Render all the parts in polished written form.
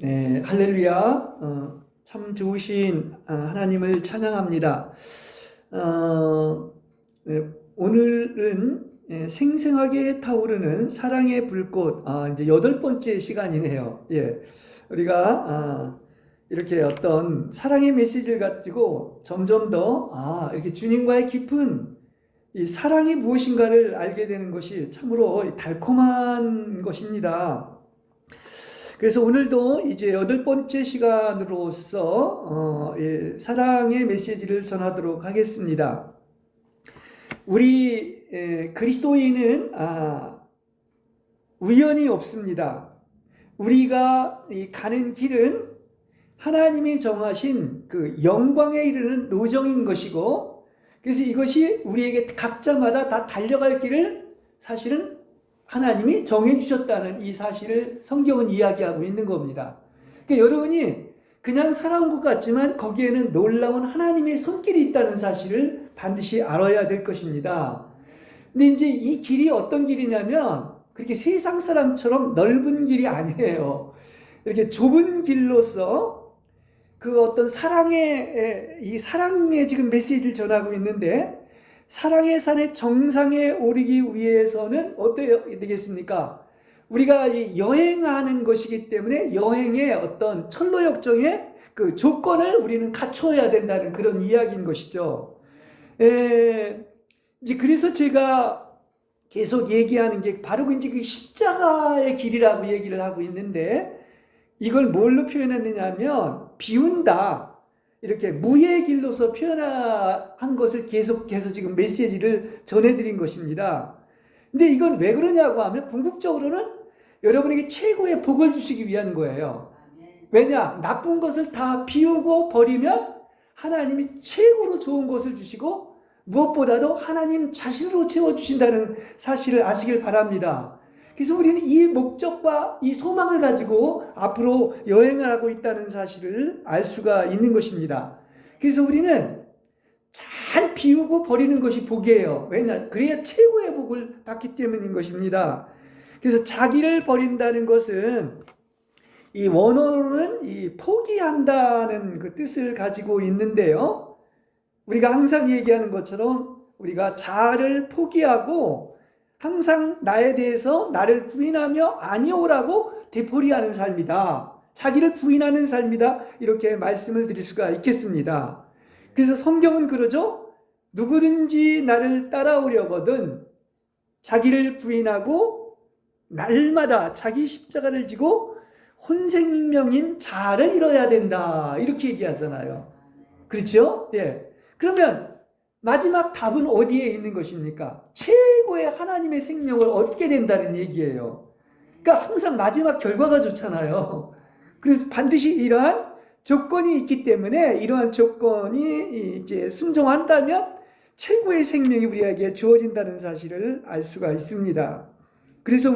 네, 할렐루야. 참 좋으신 하나님을 찬양합니다. 네, 오늘은 생생하게 타오르는 사랑의 불꽃, 이제 8번째 시간이네요. 예, 우리가 이렇게 어떤 사랑의 메시지를 가지고 점점 더 이렇게 주님과의 깊은 이 사랑이 무엇인가를 알게 되는 것이 참으로 달콤한 것입니다. 그래서 오늘도 이제 8번째 시간으로서 사랑의 메시지를 전하도록 하겠습니다. 우리 그리스도인은 우연이 없습니다. 우리가 가는 길은 하나님이 정하신 그 영광에 이르는 로정인 것이고, 그래서 이것이 우리에게 각자마다 다 달려갈 길을 사실은 하나님이 정해주셨다는 이 사실을 성경은 이야기하고 있는 겁니다. 그러니까 여러분이 그냥 살아온 것 같지만 거기에는 놀라운 하나님의 손길이 있다는 사실을 반드시 알아야 될 것입니다. 근데 이제 이 길이 어떤 길이냐면 그렇게 세상 사람처럼 넓은 길이 아니에요. 이렇게 좁은 길로서 그 어떤 이 사랑의 지금 메시지를 전하고 있는데, 사랑의 산의 정상에 오르기 위해서는 어떻게 되겠습니까? 우리가 여행하는 것이기 때문에 여행의 어떤 철로 역정의 그 조건을 우리는 갖춰야 된다는 그런 이야기인 것이죠. 이제 그래서 제가 계속 얘기하는 게 바로 이제 그 십자가의 길이라고 얘기를 하고 있는데, 이걸 뭘로 표현했느냐 하면 비운다, 이렇게 무의 길로서 표현한 것을 계속해서 지금 메시지를 전해드린 것입니다. 근데 이건 왜 그러냐고 하면 궁극적으로는 여러분에게 최고의 복을 주시기 위한 거예요. 왜냐? 나쁜 것을 다 비우고 버리면 하나님이 최고로 좋은 것을 주시고 무엇보다도 하나님 자신으로 채워주신다는 사실을 아시길 바랍니다. 그래서 우리는 이 목적과 이 소망을 가지고 앞으로 여행을 하고 있다는 사실을 알 수가 있는 것입니다. 그래서 우리는 잘 비우고 버리는 것이 복이에요. 왜냐? 그래야 최고의 복을 받기 때문인 것입니다. 그래서 자기를 버린다는 것은 이 원어로는 이 포기한다는 그 뜻을 가지고 있는데요. 우리가 항상 얘기하는 것처럼 우리가 자아를 포기하고 항상 나에 대해서 나를 부인하며 아니오라고 되풀이하는 삶이다. 자기를 부인하는 삶이다. 이렇게 말씀을 드릴 수가 있겠습니다. 그래서 성경은 그러죠. 누구든지 나를 따라오려거든 자기를 부인하고 날마다 자기 십자가를 지고 혼생명인 자아를 이뤄야 된다. 이렇게 얘기하잖아요. 그렇죠? 예. 그러면 마지막 답은 어디에 있는 것입니까? 최고의 하나님의 생명을 얻게 된다는 얘기예요. 그러니까 항상 마지막 결과가 좋잖아요. 그래서 반드시 이러한 조건이 있기 때문에 이러한 조건이 이제 순종한다면 최고의 생명이 우리에게 주어진다는 사실을 알 수가 있습니다. 그래서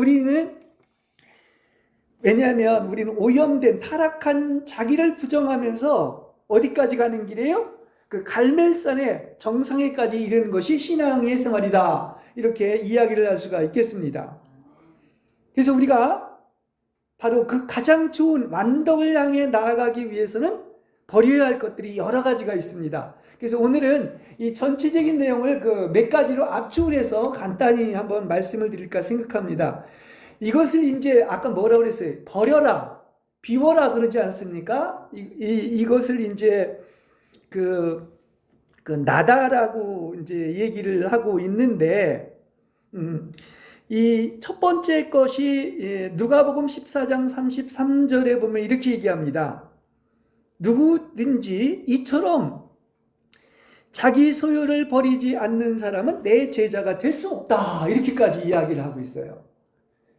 왜냐하면 우리는 오염된 타락한 자기를 부정하면서 어디까지 가는 길이에요? 그 갈멜산의 정상에까지 이르는 것이 신앙의 생활이다. 이렇게 이야기를 할 수가 있겠습니다. 그래서 우리가 바로 그 가장 좋은 완덕을 향해 나아가기 위해서는 버려야 할 것들이 여러 가지가 있습니다. 그래서 오늘은 이 전체적인 내용을 그 몇 가지로 압축을 해서 간단히 한번 말씀을 드릴까 생각합니다. 이것을 이제 아까 뭐라고 그랬어요? 버려라, 비워라 그러지 않습니까? 이것을 이제 그 나다라고 이제 얘기를 하고 있는데, 이 첫 번째 것이 누가복음 14장 33절에 보면 이렇게 얘기합니다. 누구든지 이처럼 자기 소유를 버리지 않는 사람은 내 제자가 될 수 없다. 이렇게까지 이야기를 하고 있어요.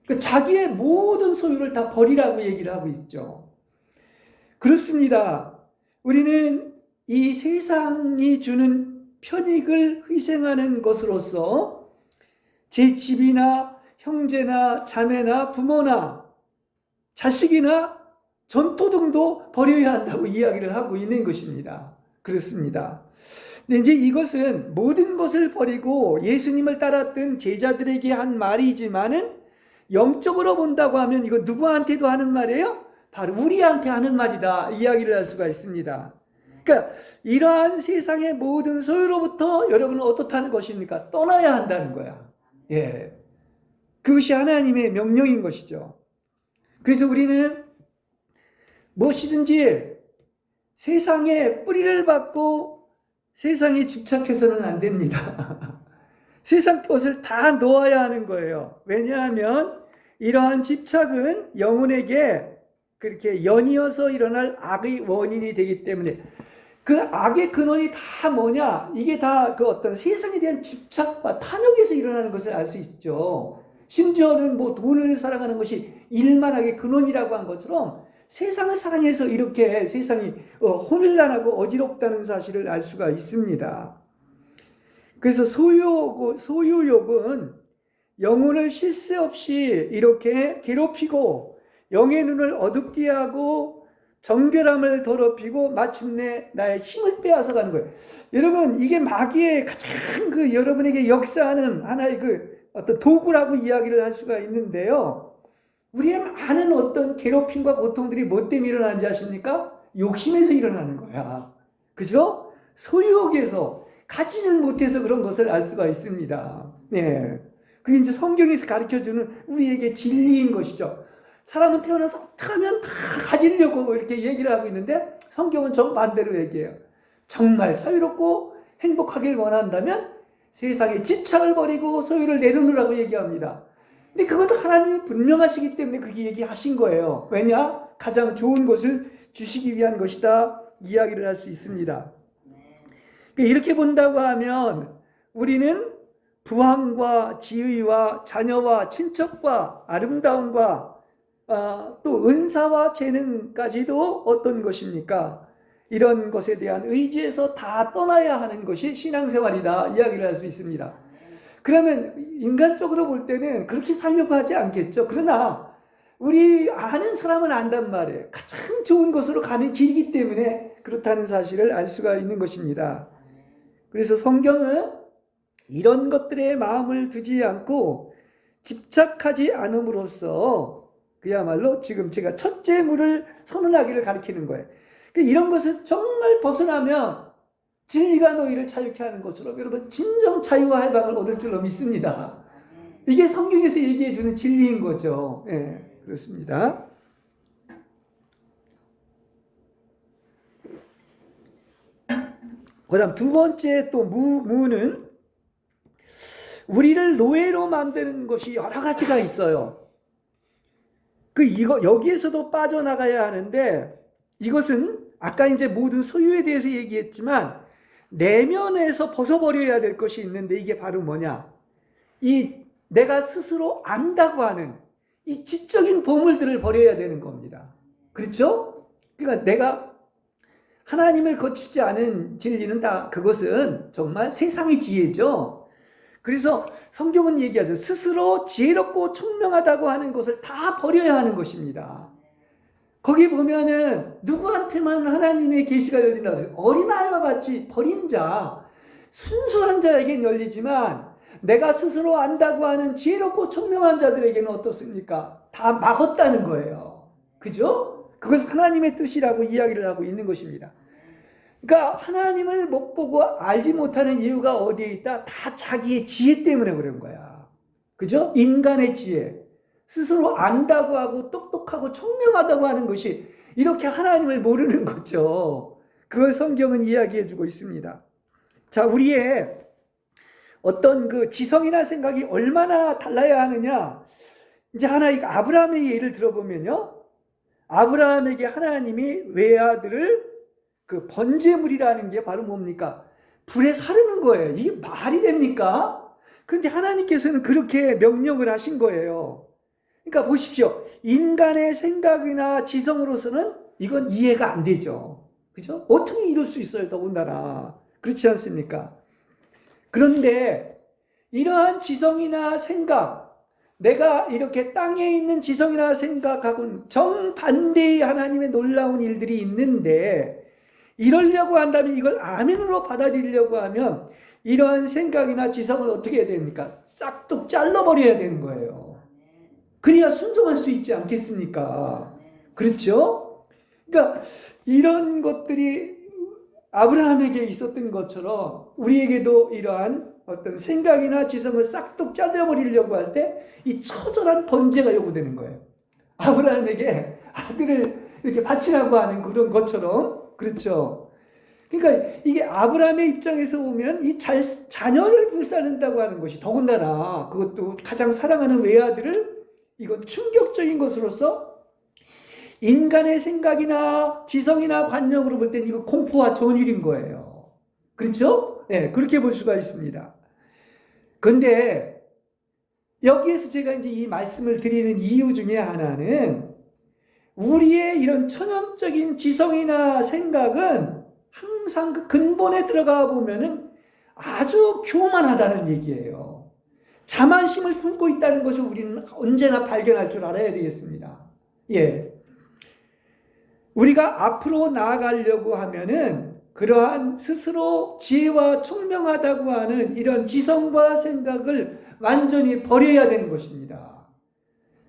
그 자기의 모든 소유를 다 버리라고 얘기를 하고 있죠. 그렇습니다. 우리는 이 세상이 주는 편익을 희생하는 것으로서 제 집이나 형제나 자매나 부모나 자식이나 전토 등도 버려야 한다고 이야기를 하고 있는 것입니다. 그렇습니다. 근데 이제 이것은 모든 것을 버리고 예수님을 따랐던 제자들에게 한 말이지만은 영적으로 본다고 하면 이거 누구한테도 하는 말이에요? 바로 우리한테 하는 말이다 이야기를 할 수가 있습니다. 그러니까 이러한 세상의 모든 소유로부터 여러분은 어떻다는 것입니까? 떠나야 한다는 거야. 예, 그것이 하나님의 명령인 것이죠. 그래서 우리는 무엇이든지 세상에 뿌리를 받고 세상에 집착해서는 안 됩니다. 세상 것을 다 놓아야 하는 거예요. 왜냐하면 이러한 집착은 영혼에게 그렇게 연이어서 일어날 악의 원인이 되기 때문에, 그 악의 근원이 다 뭐냐? 이게 다 그 어떤 세상에 대한 집착과 탐욕에서 일어나는 것을 알 수 있죠. 심지어는 뭐 돈을 사랑하는 것이 일만하게 근원이라고 한 것처럼 세상을 사랑해서 이렇게 세상이 혼란하고 어지럽다는 사실을 알 수가 있습니다. 그래서 소유욕은 영혼을 쉴 새 없이 이렇게 괴롭히고 영의 눈을 어둡게 하고 정결함을 더럽히고 마침내 나의 힘을 빼앗아 가는 거예요. 여러분, 이게 마귀의 가장 그 여러분에게 역사하는 하나의 그 어떤 도구라고 이야기를 할 수가 있는데요. 우리의 많은 어떤 괴롭힘과 고통들이 뭐 때문에 일어나는지 아십니까? 욕심에서 일어나는 거야. 그죠? 소유욕에서 가지를 못해서 그런 것을 알 수가 있습니다. 네. 그게 이제 성경에서 가르쳐주는 우리에게 진리인 것이죠. 사람은 태어나서 어떻게 하면 다 가지려고 이렇게 얘기를 하고 있는데 성경은 정반대로 얘기해요. 정말 자유롭고 행복하길 원한다면 세상에 집착을 버리고 소유를 내려놓으라고 얘기합니다. 근데 그것도 하나님이 분명하시기 때문에 그렇게 얘기하신 거예요. 왜냐? 가장 좋은 것을 주시기 위한 것이다 이야기를 할 수 있습니다. 이렇게 본다고 하면 우리는 부함과 지의와 자녀와 친척과 아름다움과 또 은사와 재능까지도 어떤 것입니까? 이런 것에 대한 의지에서 다 떠나야 하는 것이 신앙생활이다 이야기를 할 수 있습니다. 그러면 인간적으로 볼 때는 그렇게 살려고 하지 않겠죠. 그러나 우리 아는 사람은 안단 말이에요. 가장 좋은 것으로 가는 길이기 때문에 그렇다는 사실을 알 수가 있는 것입니다. 그래서 성경은 이런 것들에 마음을 두지 않고 집착하지 않음으로써 그야말로 지금 제가 첫째 물을 선언하기를 가리키는 거예요. 이런 것을 정말 벗어나면 진리가 너희를 자유케 하는 것처럼 여러분 진정 자유와 해방을 얻을 줄로 믿습니다. 이게 성경에서 얘기해 주는 진리인 거죠. 예, 그렇습니다. 그다음 두 번째 또 무는 우리를 노예로 만드는 것이 여러 가지가 있어요. 여기에서도 빠져나가야 하는데 이것은 아까 이제 모든 소유에 대해서 얘기했지만 내면에서 벗어버려야 될 것이 있는데 이게 바로 뭐냐? 이 내가 스스로 안다고 하는 이 지적인 보물들을 버려야 되는 겁니다. 그렇죠? 그러니까 내가 하나님을 거치지 않은 진리는 다 그것은 정말 세상의 지혜죠. 그래서 성경은 얘기하죠. 스스로 지혜롭고 총명하다고 하는 것을 다 버려야 하는 것입니다. 거기 보면은 누구한테만 하나님의 계시가 열린다고 해서 어린아이와 같이 버린 자, 순수한 자에게는 열리지만 내가 스스로 안다고 하는 지혜롭고 총명한 자들에게는 어떻습니까? 다 막았다는 거예요. 그죠? 그걸 하나님의 뜻이라고 이야기를 하고 있는 것입니다. 그러니까 하나님을 못 보고 알지 못하는 이유가 어디에 있다? 다 자기의 지혜 때문에 그런 거야. 그죠? 인간의 지혜. 스스로 안다고 하고 똑똑하고 총명하다고 하는 것이 이렇게 하나님을 모르는 거죠. 그걸 성경은 이야기해 주고 있습니다. 자, 우리의 어떤 그 지성이나 생각이 얼마나 달라야 하느냐. 이제 하나 아브라함의 예를 들어보면요. 아브라함에게 하나님이 외아들을 그 번제물이라는 게 바로 뭡니까? 불에 사르는 거예요. 이게 말이 됩니까? 그런데 하나님께서는 그렇게 명령을 하신 거예요. 그러니까 보십시오. 인간의 생각이나 지성으로서는 이건 이해가 안 되죠. 그죠? 어떻게 이럴 수 있어요, 더군다나. 그렇지 않습니까? 그런데 이러한 지성이나 생각, 내가 이렇게 땅에 있는 지성이나 생각하고는 정반대의 하나님의 놀라운 일들이 있는데 이러려고 한다면 이걸 아멘으로 받아들이려고 하면 이러한 생각이나 지성을 어떻게 해야 됩니까? 싹둑 잘라버려야 되는 거예요. 그래야 순종할 수 있지 않겠습니까? 그렇죠? 그러니까 이런 것들이 아브라함에게 있었던 것처럼 우리에게도 이러한 어떤 생각이나 지성을 싹둑 잘라버리려고 할 때 이 처절한 번제가 요구되는 거예요. 아브라함에게 아들을 이렇게 바치라고 하는 그런 것처럼. 그렇죠? 그러니까 이게 아브라함의 입장에서 보면 이 자녀를 불살른다고 하는 것이, 더군다나 그것도 가장 사랑하는 외아들을, 이건 충격적인 것으로서 인간의 생각이나 지성이나 관념으로 볼 땐 이거 공포와 전율인 거예요. 그렇죠? 네, 그렇게 볼 수가 있습니다. 근데 여기에서 제가 이제 이 말씀을 드리는 이유 중에 하나는, 우리의 이런 천연적인 지성이나 생각은 항상 그 근본에 들어가 보면은 아주 교만하다는 얘기예요. 자만심을 품고 있다는 것을 우리는 언제나 발견할 줄 알아야 되겠습니다. 예. 우리가 앞으로 나아가려고 하면은 그러한 스스로 지혜와 총명하다고 하는 이런 지성과 생각을 완전히 버려야 되는 것입니다.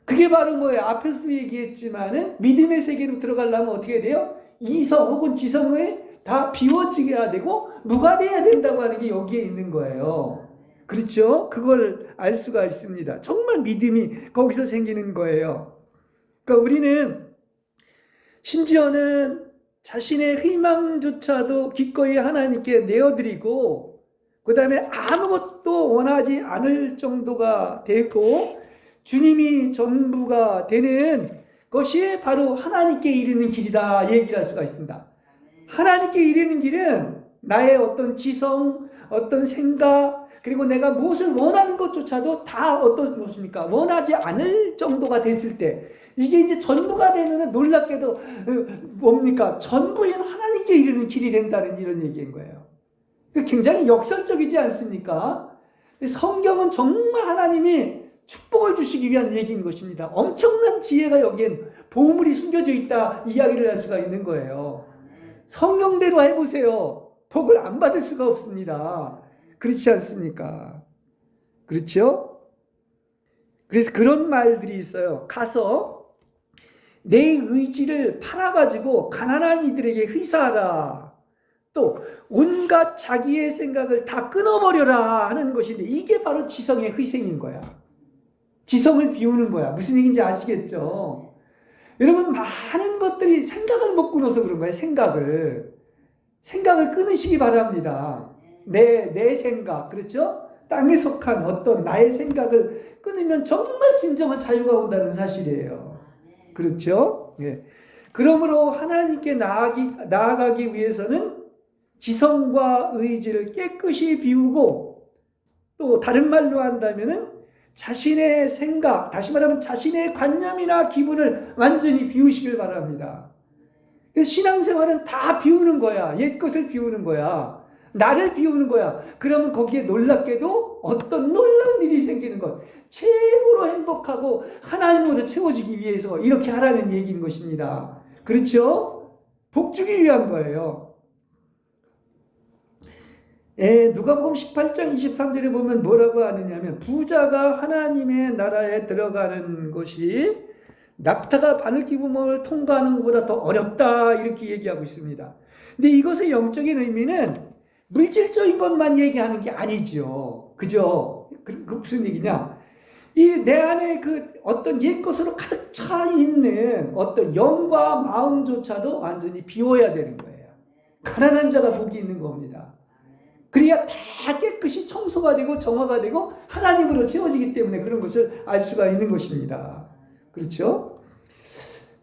그게 바로 뭐예요? 앞에서 얘기했지만은 믿음의 세계로 들어가려면 어떻게 돼요? 이성 혹은 지성에 다 비워지게 되고 무가돼야 된다고 하는 게 여기에 있는 거예요. 그렇죠? 그걸 알 수가 있습니다. 정말 믿음이 거기서 생기는 거예요. 그러니까 우리는 심지어는 자신의 희망조차도 기꺼이 하나님께 내어드리고, 그 다음에 아무것도 원하지 않을 정도가 되고 주님이 전부가 되는 것이 바로 하나님께 이르는 길이다 얘기를 할 수가 있습니다. 하나님께 이르는 길은 나의 어떤 지성, 어떤 생각, 그리고 내가 무엇을 원하는 것조차도 다 어떤 것입니까? 원하지 않을 정도가 됐을 때, 이게 이제 전부가 되면 놀랍게도 뭡니까? 전부인 하나님께 이르는 길이 된다는 이런 얘기인 거예요. 굉장히 역설적이지 않습니까? 성경은 정말 하나님이 축복을 주시기 위한 얘기인 것입니다. 엄청난 지혜가 여기엔 보물이 숨겨져 있다 이야기를 할 수가 있는 거예요. 성경대로 해보세요. 복을 안 받을 수가 없습니다. 그렇지 않습니까? 그렇죠? 그래서 그런 말들이 있어요. 가서 내 의지를 팔아가지고 가난한 이들에게 회사하라. 또 온갖 자기의 생각을 다 끊어버려라 하는 것인데, 이게 바로 지성의 희생인 거야. 지성을 비우는 거야. 무슨 얘기인지 아시겠죠? 여러분, 많은 것들이 생각을 못 끊어서 그런 거예요. 생각을 끊으시기 바랍니다. 내 생각, 그렇죠? 땅에 속한 어떤 나의 생각을 끊으면 정말 진정한 자유가 온다는 사실이에요. 그렇죠? 예. 그러므로 하나님께 나아가기 위해서는 지성과 의지를 깨끗이 비우고, 또 다른 말로 한다면은 자신의 생각, 다시 말하면 자신의 관념이나 기분을 완전히 비우시길 바랍니다. 그래서 신앙생활은 다 비우는 거야. 옛 것을 비우는 거야. 나를 비우는 거야. 그러면 거기에 놀랍게도 어떤 놀라운 일이 생기는 것. 최고로 행복하고 하나님으로 채워지기 위해서 이렇게 하라는 얘기인 것입니다. 그렇죠? 복 주기 위한 거예요. 누가복음 18장 23절에 보면 뭐라고 하느냐면, 부자가 하나님의 나라에 들어가는 것이 낙타가 바늘기 구멍을 통과하는 것보다 더 어렵다 이렇게 얘기하고 있습니다. 근데 이것의 영적인 의미는 물질적인 것만 얘기하는 게 아니죠. 그죠? 그 무슨 얘기냐? 이 내 안에 그 어떤 옛 것으로 가득 차 있는 어떤 영과 마음조차도 완전히 비워야 되는 거예요. 가난한 자가 복이 있는 겁니다. 그래야 다 깨끗이 청소가 되고 정화가 되고 하나님으로 채워지기 때문에 그런 것을 알 수가 있는 것입니다. 그렇죠?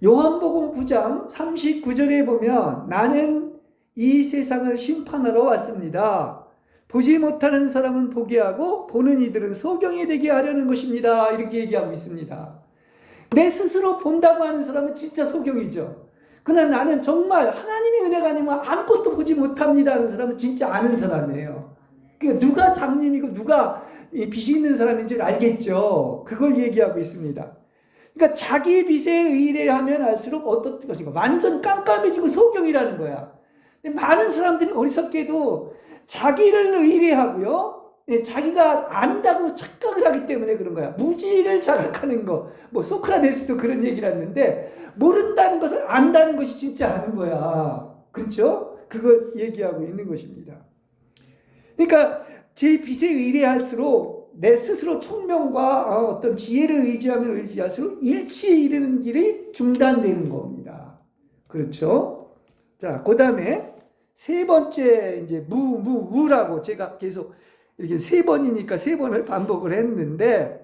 요한복음 9장 39절에 보면, 나는 이 세상을 심판하러 왔습니다. 보지 못하는 사람은 보게 하고 보는 이들은 소경이 되게 하려는 것입니다. 이렇게 얘기하고 있습니다. 내 스스로 본다고 하는 사람은 진짜 소경이죠. 그러나 나는 정말 하나님의 은혜가 아니면 아무것도 보지 못합니다 하는 사람은 진짜 아는 사람이에요. 그러니까 누가 장님이고 누가 빚이 있는 사람인지 알겠죠. 그걸 얘기하고 있습니다. 그러니까 자기 빚에 의뢰하면 할수록 어떤 것인가? 완전 깜깜해지고 소경이라는 거야. 근데 많은 사람들이 어리석게도 자기를 의뢰하고요, 자기가 안다고 착각을 하기 때문에 그런 거야. 무지를 자각하는 거. 뭐 소크라테스도 그런 얘기를 했는데 모른다는 것을 안다는 것이 진짜 아는 거야. 그렇죠? 그걸 얘기하고 있는 것입니다. 그러니까 제 빛에 의뢰할수록 내 스스로 총명과 어떤 지혜를 의지하면 의지할수록 일치에 이르는 길이 중단되는 겁니다. 그렇죠? 자, 그 다음에 세 번째 이제 무라고 제가 계속 이렇게 세 번이니까 세 번을 반복을 했는데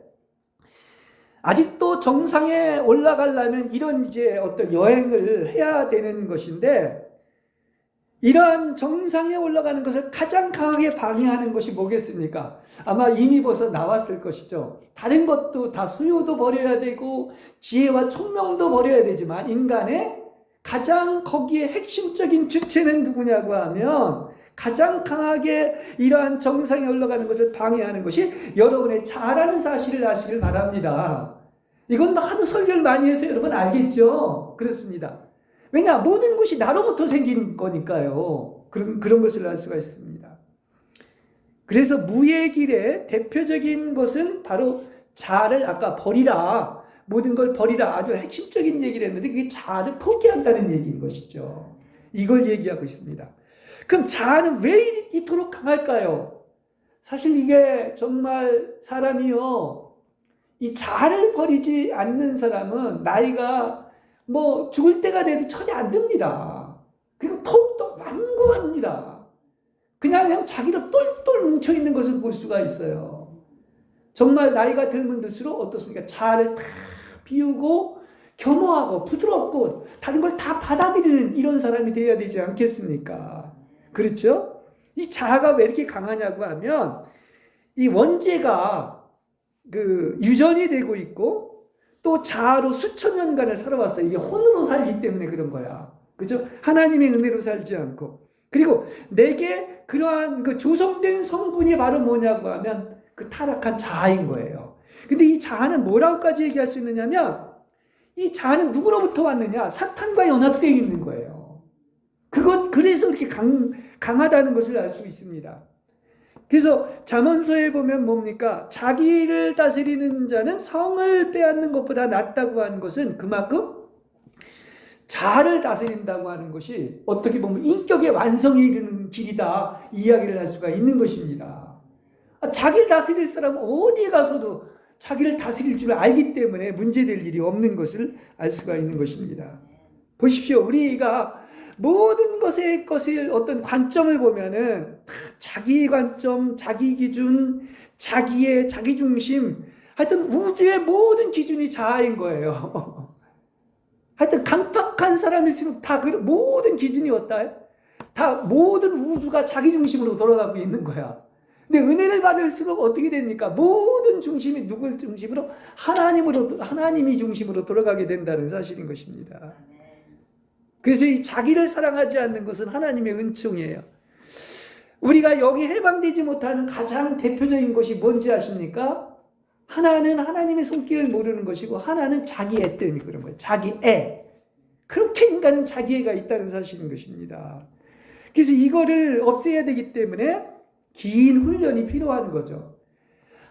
아직도 정상에 올라가려면 이런 이제 어떤 여행을 해야 되는 것인데 이러한 정상에 올라가는 것을 가장 강하게 방해하는 것이 뭐겠습니까? 아마 이미 벌써 나왔을 것이죠. 다른 것도 다 수요도 버려야 되고 지혜와 총명도 버려야 되지만 인간의 가장 거기에 핵심적인 주체는 누구냐고 하면 가장 강하게 이러한 정상에 올라가는 것을 방해하는 것이 여러분의 자아라는 사실을 아시길 바랍니다. 이건 하도 설교를 많이 해서 여러분 알겠죠? 그렇습니다. 왜냐? 모든 것이 나로부터 생기는 거니까요. 그런 것을 알 수가 있습니다. 그래서 무의 길의 대표적인 것은 바로 자아를 아까 버리라. 모든 걸 버리라. 아주 핵심적인 얘기를 했는데 그게 자아를 포기한다는 얘기인 것이죠. 이걸 얘기하고 있습니다. 그럼 자아는 왜 이토록 강할까요? 사실 이게 정말 사람이요. 이 자아를 버리지 않는 사람은 나이가 뭐 죽을 때가 돼도 전혀 안 듭니다. 그리고 더욱더 완고합니다. 그냥 자기로 똘똘 뭉쳐있는 것을 볼 수가 있어요. 정말 나이가 들면 들수록 어떻습니까? 자아를 다 비우고 겸허하고 부드럽고 다른 걸 다 받아들이는 이런 사람이 되어야 되지 않겠습니까? 그렇죠? 이 자아가 왜 이렇게 강하냐고 하면 이 원죄가 유전이 되고 있고 또 자아로 수천 년간을 살아왔어요. 이게 혼으로 살기 때문에 그런 거야. 그죠? 하나님의 은혜로 살지 않고. 그리고 내게 그러한 조성된 성분이 바로 뭐냐고 하면 그 타락한 자아인 거예요. 근데 이 자아는 뭐라고까지 얘기할 수 있느냐면 이 자아는 누구로부터 왔느냐? 사탄과 연합되어 있는 거예요. 그래서 이렇게 강하다는 것을 알 수 있습니다. 그래서 잠언서에 보면 뭡니까? 자기를 다스리는 자는 성을 빼앗는 것보다 낫다고 하는 것은 그만큼 자아를 다스린다고 하는 것이 어떻게 보면 인격의 완성에 이르는 길이다 이야기를 할 수가 있는 것입니다. 자기를 다스릴 사람은 어디에 가서도 자기를 다스릴 줄 알기 때문에 문제될 일이 없는 것을 알 수가 있는 것입니다. 보십시오. 우리가 모든 것의 어떤 관점을 보면은 자기 관점, 자기 기준, 자기 중심, 하여튼 우주의 모든 기준이 자아인 거예요. 하여튼 강팍한 사람일수록 다 모든 기준이 어때요? 다 모든 우주가 자기 중심으로 돌아가고 있는 거야. 근데 은혜를 받을수록 어떻게 됩니까? 모든 중심이 누굴 중심으로? 하나님이 중심으로 돌아가게 된다는 사실인 것입니다. 그래서 이 자기를 사랑하지 않는 것은 하나님의 은총이에요. 우리가 여기 해방되지 못하는 가장 대표적인 것이 뭔지 아십니까? 하나는 하나님의 손길을 모르는 것이고 하나는 자기애 때문에 그런 거예요. 자기애. 그렇게 인간은 자기애가 있다는 사실인 것입니다. 그래서 이거를 없애야 되기 때문에 긴 훈련이 필요한 거죠.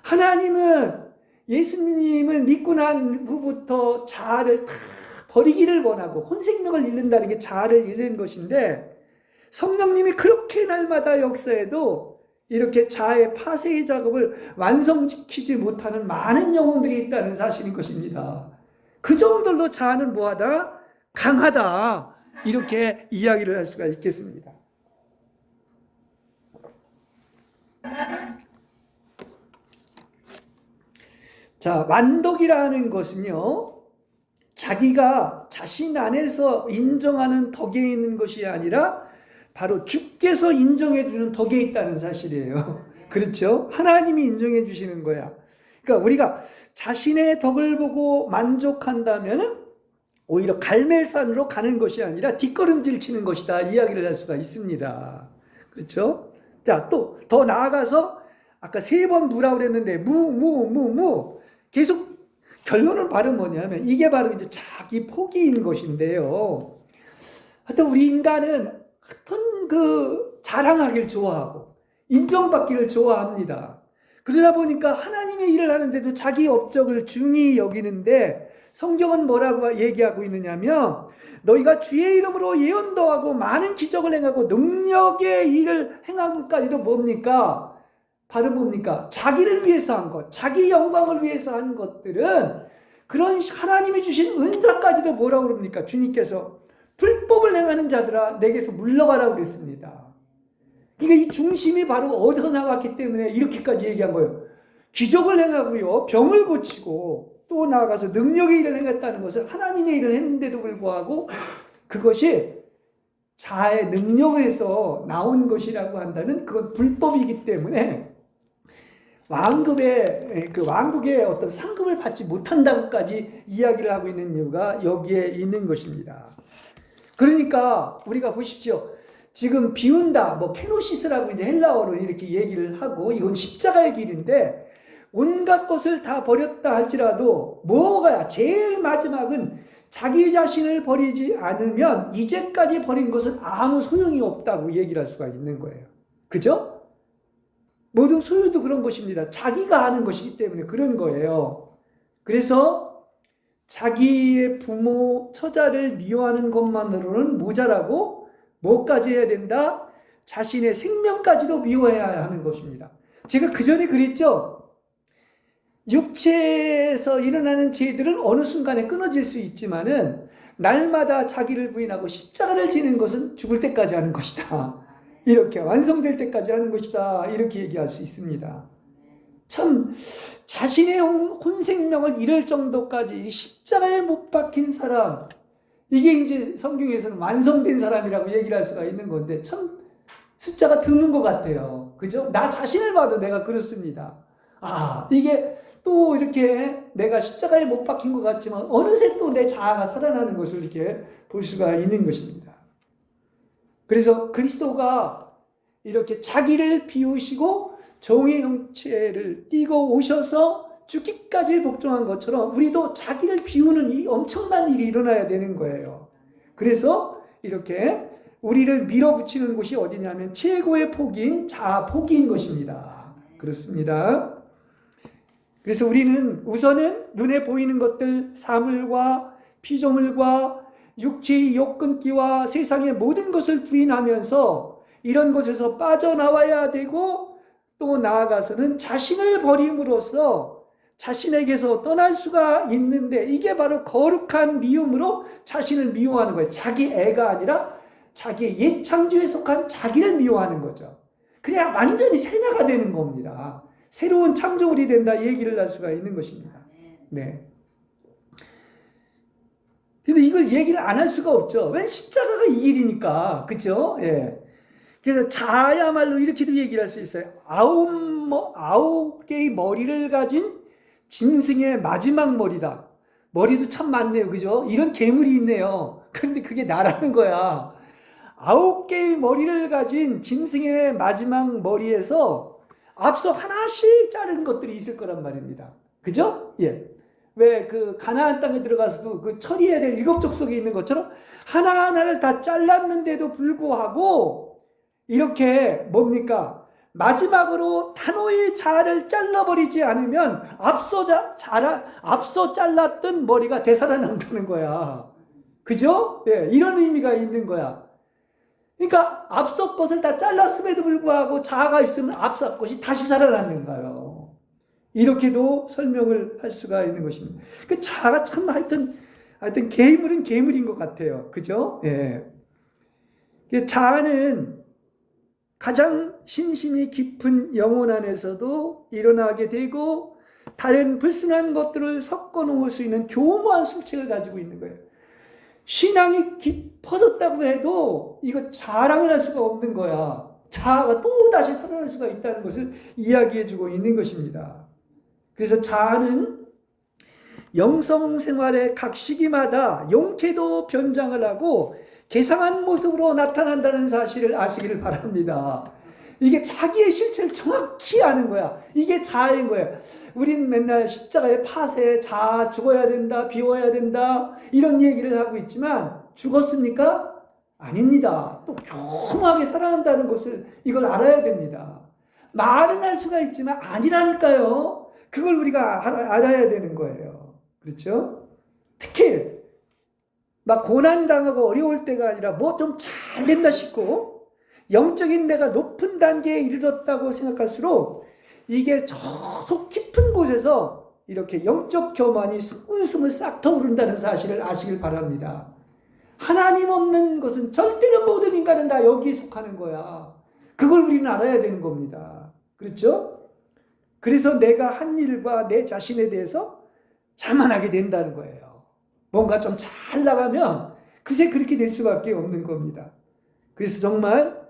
하나님은 예수님을 믿고 난 후부터 자아를 다 버리기를 원하고 혼생명을 잃는다는 게 자아를 잃는 것인데 성령님이 그렇게 날마다 역사에도 이렇게 자아의 파쇄의 작업을 완성시키지 못하는 많은 영혼들이 있다는 사실인 것입니다. 그 정도로 자아는 뭐하다? 강하다. 이렇게 이야기를 할 수가 있겠습니다. 자, 완덕이라는 것은요. 자기가 자신 안에서 인정하는 덕에 있는 것이 아니라 바로 주께서 인정해 주는 덕에 있다는 사실이에요. 그렇죠? 하나님이 인정해 주시는 거야. 그러니까 우리가 자신의 덕을 보고 만족한다면 오히려 갈멜산으로 가는 것이 아니라 뒷걸음질 치는 것이다. 이야기를 할 수가 있습니다. 그렇죠? 자, 또 더 나아가서 아까 세 번 무라고 그랬는데 계속 결론은 바로 뭐냐면 이게 바로 이제 자기 포기인 것인데요. 하여튼 우리 인간은 하여튼 자랑하기를 좋아하고 인정받기를 좋아합니다. 그러다 보니까 하나님의 일을 하는데도 자기 업적을 중히 여기는데 성경은 뭐라고 얘기하고 있느냐면 너희가 주의 이름으로 예언도 하고 많은 기적을 행하고 능력의 일을 행함까지도 뭡니까? 바로 뭡니까? 자기를 위해서 한 것, 자기 영광을 위해서 한 것들은 그런 하나님이 주신 은사까지도 뭐라고 그럽니까? 주님께서 불법을 행하는 자들아 내게서 물러가라고 그랬습니다. 그러니까 이 중심이 바로 어디서 나왔기 때문에 이렇게까지 얘기한 거예요. 기적을 행하고요, 병을 고치고 또 나아가서 능력의 일을 행했다는 것은 하나님의 일을 했는데도 불구하고 그것이 자의 능력에서 나온 것이라고 한다면 그건 불법이기 때문에 왕국의 어떤 상급을 받지 못한다고까지 이야기를 하고 있는 이유가 여기에 있는 것입니다. 그러니까 우리가 보십시오. 지금 비운다, 케노시스라고 이제 헬라어로 이렇게 얘기를 하고 이건 십자가의 길인데 온갖 것을 다 버렸다 할지라도 뭐가 제일 마지막은 자기 자신을 버리지 않으면 이제까지 버린 것은 아무 소용이 없다고 얘기를 할 수가 있는 거예요. 그죠? 모든 소유도 그런 것입니다. 자기가 하는 것이기 때문에 그런 거예요. 그래서 자기의 부모, 처자를 미워하는 것만으로는 모자라고 뭐까지 해야 된다? 자신의 생명까지도 미워해야 하는 것입니다. 제가 그 전에 그랬죠? 육체에서 일어나는 죄들은 어느 순간에 끊어질 수 있지만은 날마다 자기를 부인하고 십자가를 지는 것은 죽을 때까지 하는 것이다. 이렇게 완성될 때까지 하는 것이다. 이렇게 얘기할 수 있습니다. 참 자신의 혼생명을 잃을 정도까지 십자가에 못 박힌 사람, 이게 이제 성경에서는 완성된 사람이라고 얘기를 할 수가 있는 건데 참 숫자가 드문 것 같아요. 그죠? 나 자신을 봐도 내가 그렇습니다. 이게 또 이렇게 내가 십자가에 못 박힌 것 같지만 어느새 또 내 자아가 살아나는 것을 이렇게 볼 수가 있는 것입니다. 그래서 그리스도가 이렇게 자기를 비우시고 종의 형체를 띠고 오셔서 죽기까지 복종한 것처럼 우리도 자기를 비우는 이 엄청난 일이 일어나야 되는 거예요. 그래서 이렇게 우리를 밀어붙이는 곳이 어디냐면 최고의 포기인 자아 포기인 것입니다. 그렇습니다. 그래서 우리는 우선은 눈에 보이는 것들, 사물과 피조물과 육체의 욕끊기와 세상의 모든 것을 부인하면서 이런 것에서 빠져나와야 되고 또 나아가서는 자신을 버림으로써 자신에게서 떠날 수가 있는데 이게 바로 거룩한 미움으로 자신을 미워하는 거예요. 자기 애가 아니라 자기 옛 창조에 속한 자기를 미워하는 거죠. 그래야 완전히 세뇌가 되는 겁니다. 새로운 창조물이 된다 얘기를 할 수가 있는 것입니다. 네. 근데 이걸 얘기를 안 할 수가 없죠. 왜? 십자가가 이 일이니까. 그죠? 예. 그래서 자야말로 이렇게도 얘기를 할 수 있어요. 아홉 개의 머리를 가진 짐승의 마지막 머리다. 머리도 참 많네요. 그죠? 이런 괴물이 있네요. 그런데 그게 나라는 거야. 9개의 머리를 가진 짐승의 마지막 머리에서 앞서 하나씩 자른 것들이 있을 거란 말입니다. 그죠? 예. 왜 그 가나안 땅에 들어가서도 그 처리해야 될 7족속에 있는 것처럼 하나하나를 다 잘랐는데도 불구하고 이렇게 뭡니까? 마지막으로 단호의 자아를 잘라버리지 않으면 앞서 잘랐던 머리가 되살아난다는 거야. 그죠? 예, 이런 의미가 있는 거야. 그러니까 앞서 것을 다 잘랐음에도 불구하고 자아가 있으면 앞서 것이 다시 살아나는가요? 이렇게도 설명을 할 수가 있는 것입니다. 그 자아가 참 하여튼 괴물은 괴물인 것 같아요. 그죠? 예. 자아는 가장 신심이 깊은 영혼 안에서도 일어나게 되고 다른 불순한 것들을 섞어 놓을 수 있는 교묘한 술책을 가지고 있는 거예요. 신앙이 깊어졌다고 해도 이거 자랑을 할 수가 없는 거야. 자아가 또 다시 살아날 수가 있다는 것을 이야기해주고 있는 것입니다. 그래서 자아는 영성 생활의 각 시기마다 용케도 변장을 하고 개상한 모습으로 나타난다는 사실을 아시기를 바랍니다. 이게 자기의 실체를 정확히 아는 거야. 이게 자아인 거야. 우린 맨날 십자가의 팥에 자아 죽어야 된다, 비워야 된다 이런 얘기를 하고 있지만 죽었습니까? 아닙니다. 또 교묘하게 살아난다는 것을 이걸 알아야 됩니다. 말은 할 수가 있지만 아니라니까요. 그걸 우리가 알아야 되는 거예요. 그렇죠? 특히 막 고난당하고 어려울 때가 아니라 뭐 좀 잘 된다 싶고 영적인 내가 높은 단계에 이르렀다고 생각할수록 이게 저 속 깊은 곳에서 이렇게 영적 교만이 스물스물 싹 터오른다는 사실을 아시길 바랍니다. 하나님 없는 것은 절대로 모든 인간은 다 여기에 속하는 거야. 그걸 우리는 알아야 되는 겁니다. 그렇죠? 그래서 내가 한 일과 내 자신에 대해서 자만하게 된다는 거예요. 뭔가 좀 잘 나가면 그새 그렇게 될 수밖에 없는 겁니다. 그래서 정말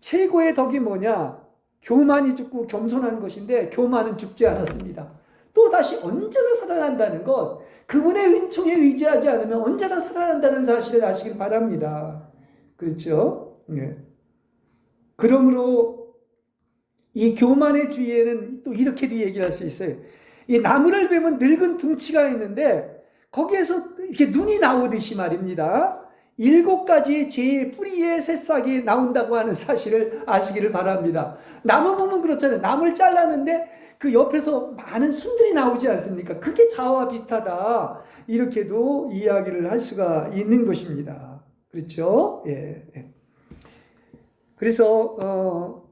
최고의 덕이 뭐냐? 교만이 죽고 겸손한 것인데 교만은 죽지 않았습니다. 또 다시 언제나 살아난다는 것, 그분의 은총에 의지하지 않으면 언제나 살아난다는 사실을 아시길 바랍니다. 그렇죠? 네. 그러므로 이 교만의 주의에는 또 이렇게도 얘기할 수 있어요. 이 나무를 베면 늙은 둥치가 있는데 거기에서 이렇게 눈이 나오듯이 말입니다. 7가지의 재의 뿌리에 새싹이 나온다고 하는 사실을 아시기를 바랍니다. 나무 보면 그렇잖아요. 나무를 잘랐는데 그 옆에서 많은 순들이 나오지 않습니까? 그게 자와 비슷하다. 이렇게도 이야기를 할 수가 있는 것입니다. 그렇죠? 예. 그래서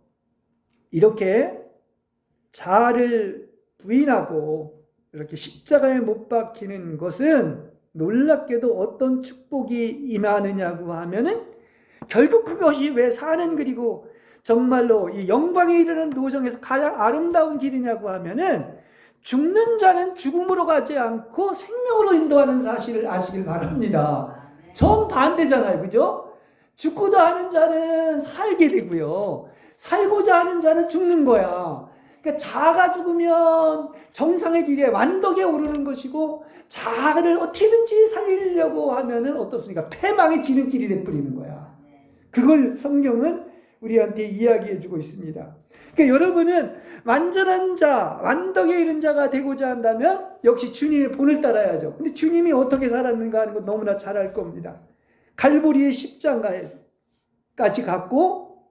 이렇게 자아를 부인하고 이렇게 십자가에 못 박히는 것은 놀랍게도 어떤 축복이 임하느냐고 하면은 결국 그것이 왜 사는 길이고 정말로 이 영광에 이르는 도정에서 가장 아름다운 길이냐고 하면은 죽는 자는 죽음으로 가지 않고 생명으로 인도하는 사실을 아시길 바랍니다. 정반대잖아요. 그죠? 죽고자 하는 자는 살게 되고요. 살고자 하는 자는 죽는 거야. 그러니까 자아가 죽으면 정상의 길에 완덕에 오르는 것이고 자아를 어떻게든지 살리려고 하면은 어떻습니까? 패망에 지는 길이 돼버리는 거야. 그걸 성경은 우리한테 이야기해 주고 있습니다. 그러니까 여러분은 완전한 자, 완덕에 이른 자가 되고자 한다면 역시 주님의 본을 따라야죠. 근데 주님이 어떻게 살았는가 하는 건 너무나 잘 알 겁니다. 갈보리의 십자가에까지 갔고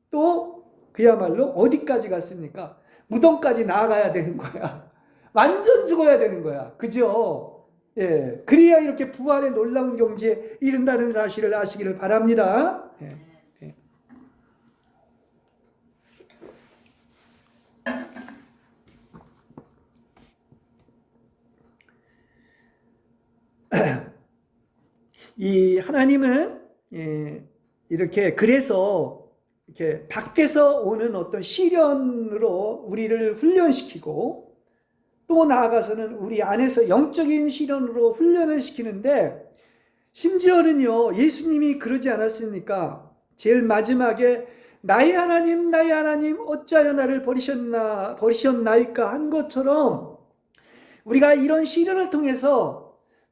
또 그야말로 어디까지 갔습니까? 무덤까지 나아가야 되는 거야. 완전 죽어야 되는 거야. 그죠? 예. 그래야 이렇게 부활의 놀라운 경지에 이른다는 사실을 아시기를 바랍니다. 예. 예. 이 하나님은 이렇게 그래서 이렇게 밖에서 오는 어떤 시련으로 우리를 훈련시키고 또 나아가서는 우리 안에서 영적인 시련으로 훈련을 시키는데 심지어는요 예수님이 그러지 않았습니까? 제일 마지막에 나의 하나님 어찌하여 나를 버리셨나이까 한 것처럼 우리가 이런 시련을 통해서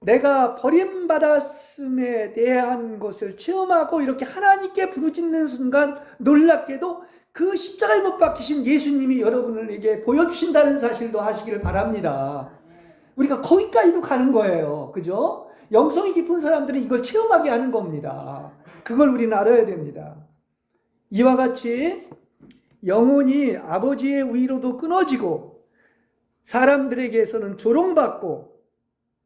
내가 버림받았음에 대한 것을 체험하고 이렇게 하나님께 부르짖는 순간 놀랍게도 그 십자가에 못 박히신 예수님이 여러분에게 보여주신다는 사실도 아시기를 바랍니다. 우리가 거기까지도 가는 거예요. 그죠? 영성이 깊은 사람들은 이걸 체험하게 하는 겁니다. 그걸 우리는 알아야 됩니다. 이와 같이 영혼이 아버지의 위로도 끊어지고 사람들에게서는 조롱받고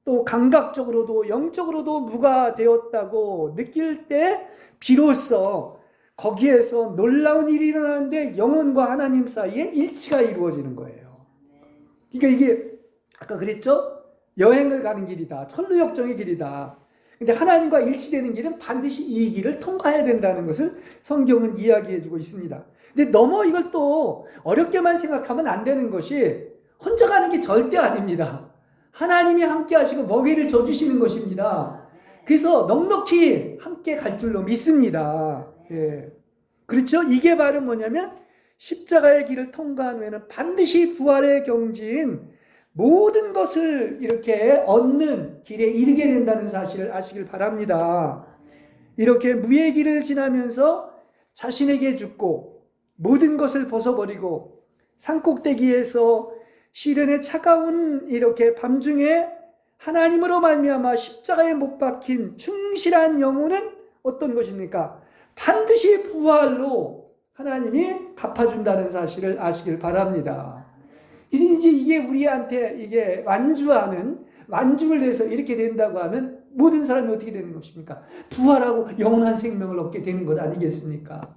또 감각적으로도 영적으로도 무가 되었다고 느낄 때 비로소 거기에서 놀라운 일이 일어나는데 영혼과 하나님 사이에 일치가 이루어지는 거예요. 그러니까 이게 아까 그랬죠? 여행을 가는 길이다. 천루역정의 길이다. 근데 하나님과 일치되는 길은 반드시 이 길을 통과해야 된다는 것을 성경은 이야기해주고 있습니다. 근데 너무 이걸 또 어렵게만 생각하면 안 되는 것이 혼자 가는 게 절대 아닙니다. 하나님이 함께 하시고 먹이를 져주시는 것입니다. 그래서 넉넉히 함께 갈 줄로 믿습니다. 예. 그렇죠? 이게 바로 뭐냐면 십자가의 길을 통과한 후에는 반드시 부활의 경지인 모든 것을 이렇게 얻는 길에 이르게 된다는 사실을 아시길 바랍니다. 이렇게 무의 길을 지나면서 자신에게 죽고 모든 것을 벗어버리고 산꼭대기에서 시련의 차가운 이렇게 밤중에 하나님으로 말미암아 십자가에 못 박힌 충실한 영혼은 어떤 것입니까? 반드시 부활로 하나님이 갚아준다는 사실을 아시길 바랍니다. 그래서 이제 이게 우리한테 이게 완주를 해서 이렇게 된다고 하면 모든 사람이 어떻게 되는 것입니까? 부활하고 영원한 생명을 얻게 되는 것 아니겠습니까?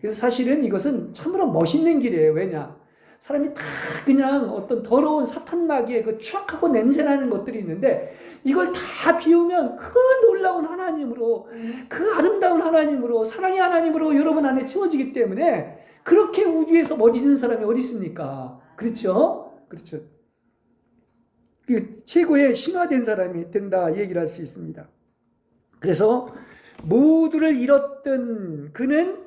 그래서 사실은 이것은 참으로 멋있는 길이에요. 왜냐? 사람이 다 그냥 어떤 더러운 사탄마귀의 그 추악하고 냄새나는 것들이 있는데 이걸 다 비우면 그 놀라운 하나님으로, 그 아름다운 하나님으로, 사랑의 하나님으로 여러분 안에 채워지기 때문에 그렇게 우주에서 멋있는 사람이 어디 있습니까? 그렇죠? 그렇죠. 그 최고의 신화된 사람이 된다 얘기를 할 수 있습니다. 그래서 모두를 잃었던 그는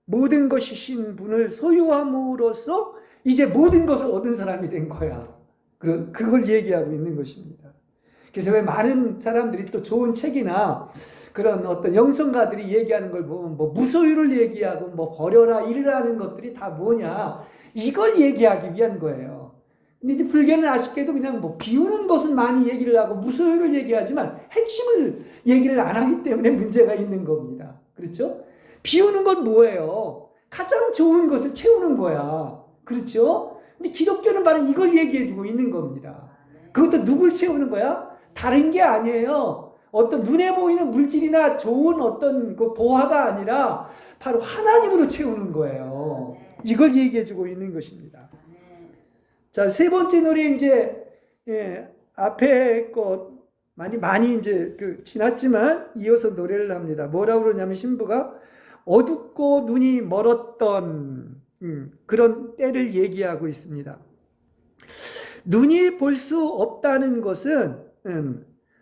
모든 것이신 분을 소유함으로써 이제 모든 것을 얻은 사람이 된 거야. 그걸 얘기하고 있는 것입니다. 그래서 왜 많은 사람들이 또 좋은 책이나 그런 어떤 영성가들이 얘기하는 걸 보면 뭐 무소유를 얘기하고 뭐 버려라 이르라는 것들이 다 뭐냐, 이걸 얘기하기 위한 거예요. 근데 이제 불교는 아쉽게도 그냥 뭐 비우는 것은 많이 얘기를 하고 무소유를 얘기하지만 핵심을 얘기를 안 하기 때문에 문제가 있는 겁니다. 그렇죠? 비우는 건 뭐예요? 가장 좋은 것을 채우는 거야. 그렇죠? 근데 기독교는 바로 이걸 얘기해주고 있는 겁니다. 그것도 누굴 채우는 거야? 다른 게 아니에요. 어떤 눈에 보이는 물질이나 좋은 어떤 그 보화가 아니라 바로 하나님으로 채우는 거예요. 이걸 얘기해주고 있는 것입니다. 자, 세 번째 노래 이제 앞에 거 많이 이제 지났지만 이어서 노래를 합니다. 뭐라고 그러냐면 신부가 어둡고 눈이 멀었던 그런 때를 얘기하고 있습니다. 눈이 볼 수 없다는 것은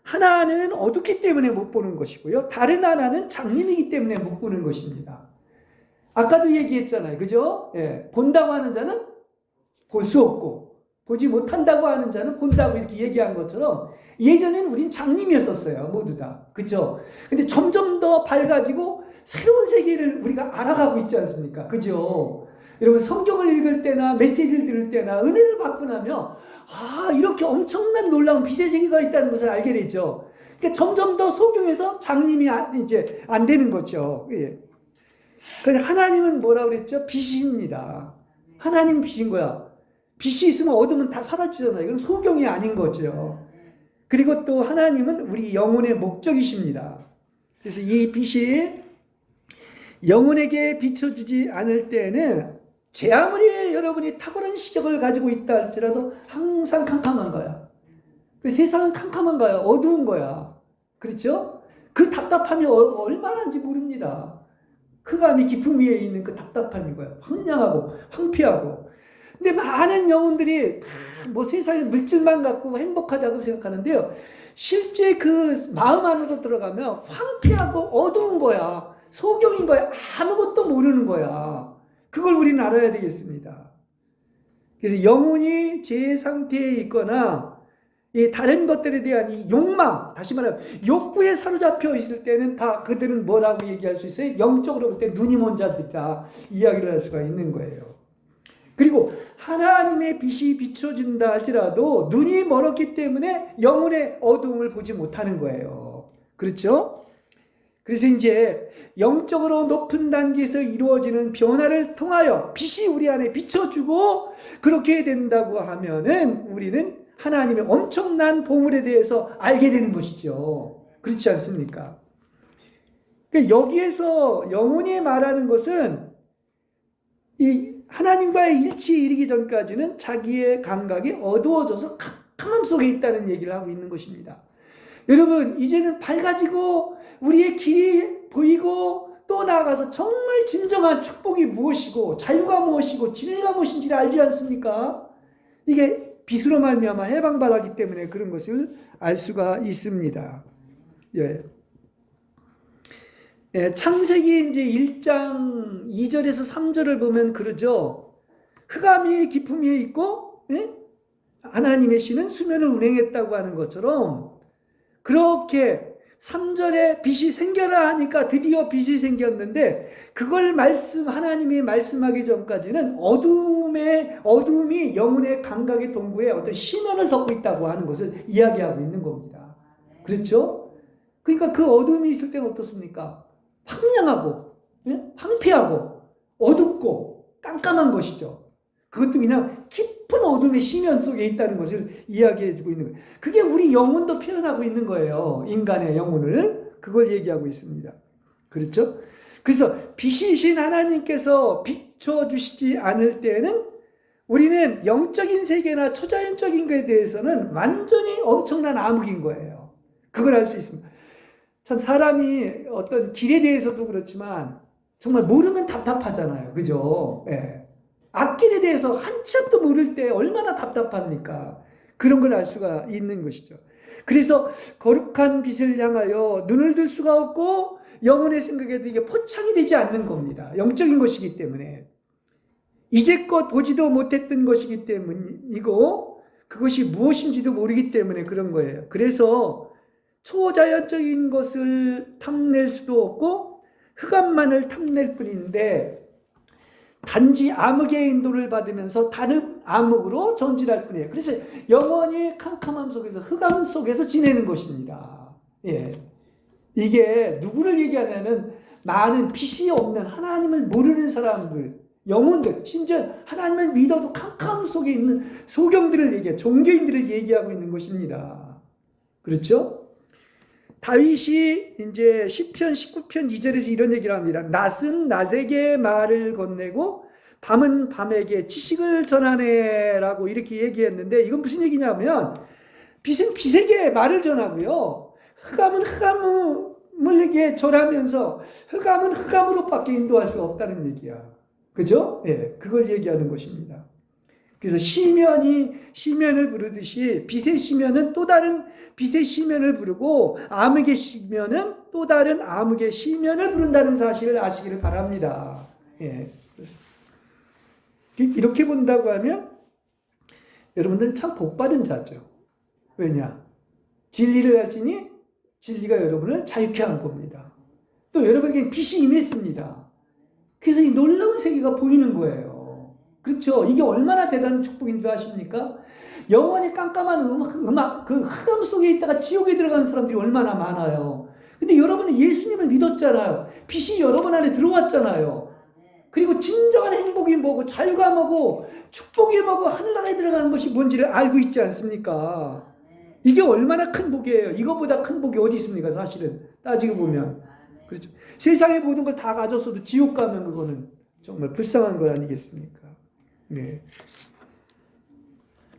하나는 어둡기 때문에 못 보는 것이고요. 다른 하나는 장님이기 때문에 못 보는 것입니다. 아까도 얘기했잖아요. 그죠? 예, 본다고 하는 자는 볼 수 없고 보지 못한다고 하는 자는 본다고 이렇게 얘기한 것처럼 예전에는 우린 장님이었었어요. 모두 다. 그죠? 근데 점점 더 밝아지고 새로운 세계를 우리가 알아가고 있지 않습니까? 그죠? 여러분 성경을 읽을 때나 메시지를 들을 때나 은혜를 받고 나면 이렇게 엄청난 놀라운 빛의 세계가 있다는 것을 알게 되죠. 그러니까 점점 더 성경에서 장님이 이제 안 되는 거죠. 예. 그런데 하나님은 뭐라고 그랬죠? 빛입니다. 하나님 빛인 거야. 빛이 있으면 어둠은 다 사라지잖아요. 이건 소경이 아닌 거죠. 그리고 또 하나님은 우리 영혼의 목적이십니다. 그래서 이 빛이 영혼에게 비춰주지 않을 때는 제 아무리 여러분이 탁월한 시력을 가지고 있다 할지라도 항상 캄캄한 거야. 그 세상은 캄캄한 거야. 어두운 거야. 그렇죠? 그 답답함이 얼마나인지 모릅니다. 흑암이 깊음 위에 있는 그 답답함이고요. 황량하고 황폐하고. 근데 많은 영혼들이 뭐 세상에 물질만 갖고 행복하다고 생각하는데요. 실제 그 마음 안으로 들어가면 황폐하고 어두운 거야. 소경인 거야. 아무것도 모르는 거야. 그걸 우리는 알아야 되겠습니다. 그래서 영혼이 제 상태에 있거나 이 다른 것들에 대한 이 욕망, 다시 말하면 욕구에 사로잡혀 있을 때는 다 그들은 뭐라고 얘기할 수 있어요? 영적으로 볼 때 눈이 먼 자들이다 이야기를 할 수가 있는 거예요. 그리고 하나님의 빛이 비춰진다 할지라도 눈이 멀었기 때문에 영혼의 어두움을 보지 못하는 거예요. 그렇죠? 그래서 이제 영적으로 높은 단계에서 이루어지는 변화를 통하여 빛이 우리 안에 비춰주고 그렇게 된다고 하면은 우리는 하나님의 엄청난 보물에 대해서 알게 되는 것이죠. 그렇지 않습니까? 그러니까 여기에서 영혼이 말하는 것은 이 하나님과의 일치에 이르기 전까지는 자기의 감각이 어두워져서 캄캄함 속에 있다는 얘기를 하고 있는 것입니다. 여러분 이제는 밝아지고 우리의 길이 보이고 또 나아가서 정말 진정한 축복이 무엇이고 자유가 무엇이고 진리가 무엇인지를 알지 않습니까? 이게 빛으로 말미암아 해방받았기 때문에 그런 것을 알 수가 있습니다. 예. 예, 창세기 이제 1장 2절에서 3절을 보면 그러죠. 흑암이 깊음 위에 있고 하나님의 신은 수면을 운행했다고 하는 것처럼 그렇게 3절에 빛이 생겨라 하니까 드디어 빛이 생겼는데 그걸 하나님이 말씀하기 전까지는 어둠이 영혼의 감각의 동구에 어떤 심연을 덮고 있다고 하는 것을 이야기하고 있는 겁니다. 그렇죠? 그러니까 그 어둠이 있을 때는 어떻습니까? 황량하고 황폐하고 어둡고 깜깜한 것이죠. 그것도 그냥 깊은 어둠의 심연 속에 있다는 것을 이야기해주고 있는 거예요. 그게 우리 영혼도 표현하고 있는 거예요. 인간의 영혼을. 그걸 얘기하고 있습니다. 그렇죠? 그래서 빛이신 하나님께서 비춰주시지 않을 때에는 우리는 영적인 세계나 초자연적인 것에 대해서는 완전히 엄청난 암흑인 거예요. 그걸 알 수 있습니다. 참 사람이 어떤 길에 대해서도 그렇지만 정말 모르면 답답하잖아요. 그죠? 예. 앞길에 대해서 한참도 모를 때 얼마나 답답합니까? 그런 걸 알 수가 있는 것이죠. 그래서 거룩한 빛을 향하여 눈을 들 수가 없고 영혼의 생각에도 이게 포착이 되지 않는 겁니다. 영적인 것이기 때문에. 이제껏 보지도 못했던 것이기 때문이고 그것이 무엇인지도 모르기 때문에 그런 거예요. 그래서 초자연적인 것을 탐낼 수도 없고 흑암만을 탐낼 뿐인데 단지 암흑의 인도를 받으면서 다른 암흑으로 전진할 뿐이에요. 그래서 영원히 캄캄함 속에서 흑암 속에서 지내는 것입니다. 예. 이게 누구를 얘기하냐면 많은 빛이 없는 하나님을 모르는 사람들, 영혼들, 심지어 하나님을 믿어도 캄캄 속에 있는 소경들을 얘기해, 종교인들을 얘기하고 있는 것입니다. 그렇죠? 다윗이 이제 시편 19편 2절에서 이런 얘기를 합니다. 낮은 낮에게 말을 건네고 밤은 밤에게 지식을 전하네라고 이렇게 얘기했는데 이건 무슨 얘기냐면 빛은 빛에게 말을 전하고요. 흑암은 흑암을 전하면서 흑암은 흑암으로밖에 인도할 수 없다는 얘기야. 그죠? 예, 그걸 얘기하는 것입니다. 그래서 시면을 부르듯이 빛의 시면은 또 다른 빛의 시면을 부르고 암흑의 시면은 또 다른 암흑의 시면을 부른다는 사실을 아시기를 바랍니다. 예, 그렇습니다. 이렇게 본다고 하면 여러분들은 참 복받은 자죠. 왜냐? 진리를 알지니 진리가 여러분을 자유케 한 겁니다. 또 여러분에게 빛이 임했습니다. 그래서 이 놀라운 세계가 보이는 거예요. 그렇죠? 이게 얼마나 대단한 축복인 줄 아십니까? 영원히 깜깜한 그 흑암 속에 있다가 지옥에 들어가는 사람들이 얼마나 많아요. 근데 여러분은 예수님을 믿었잖아요. 빛이 여러분 안에 들어왔잖아요. 그리고 진정한 행복이 뭐고 자유가 뭐고 축복이 뭐고 하늘나라에 들어가는 것이 뭔지를 알고 있지 않습니까? 이게 얼마나 큰 복이에요. 이거보다 큰 복이 어디 있습니까? 사실은 따지고 보면. 그렇죠. 세상의 모든 걸 다 가졌어도 지옥 가면 그거는 정말 불쌍한 것 아니겠습니까? 네.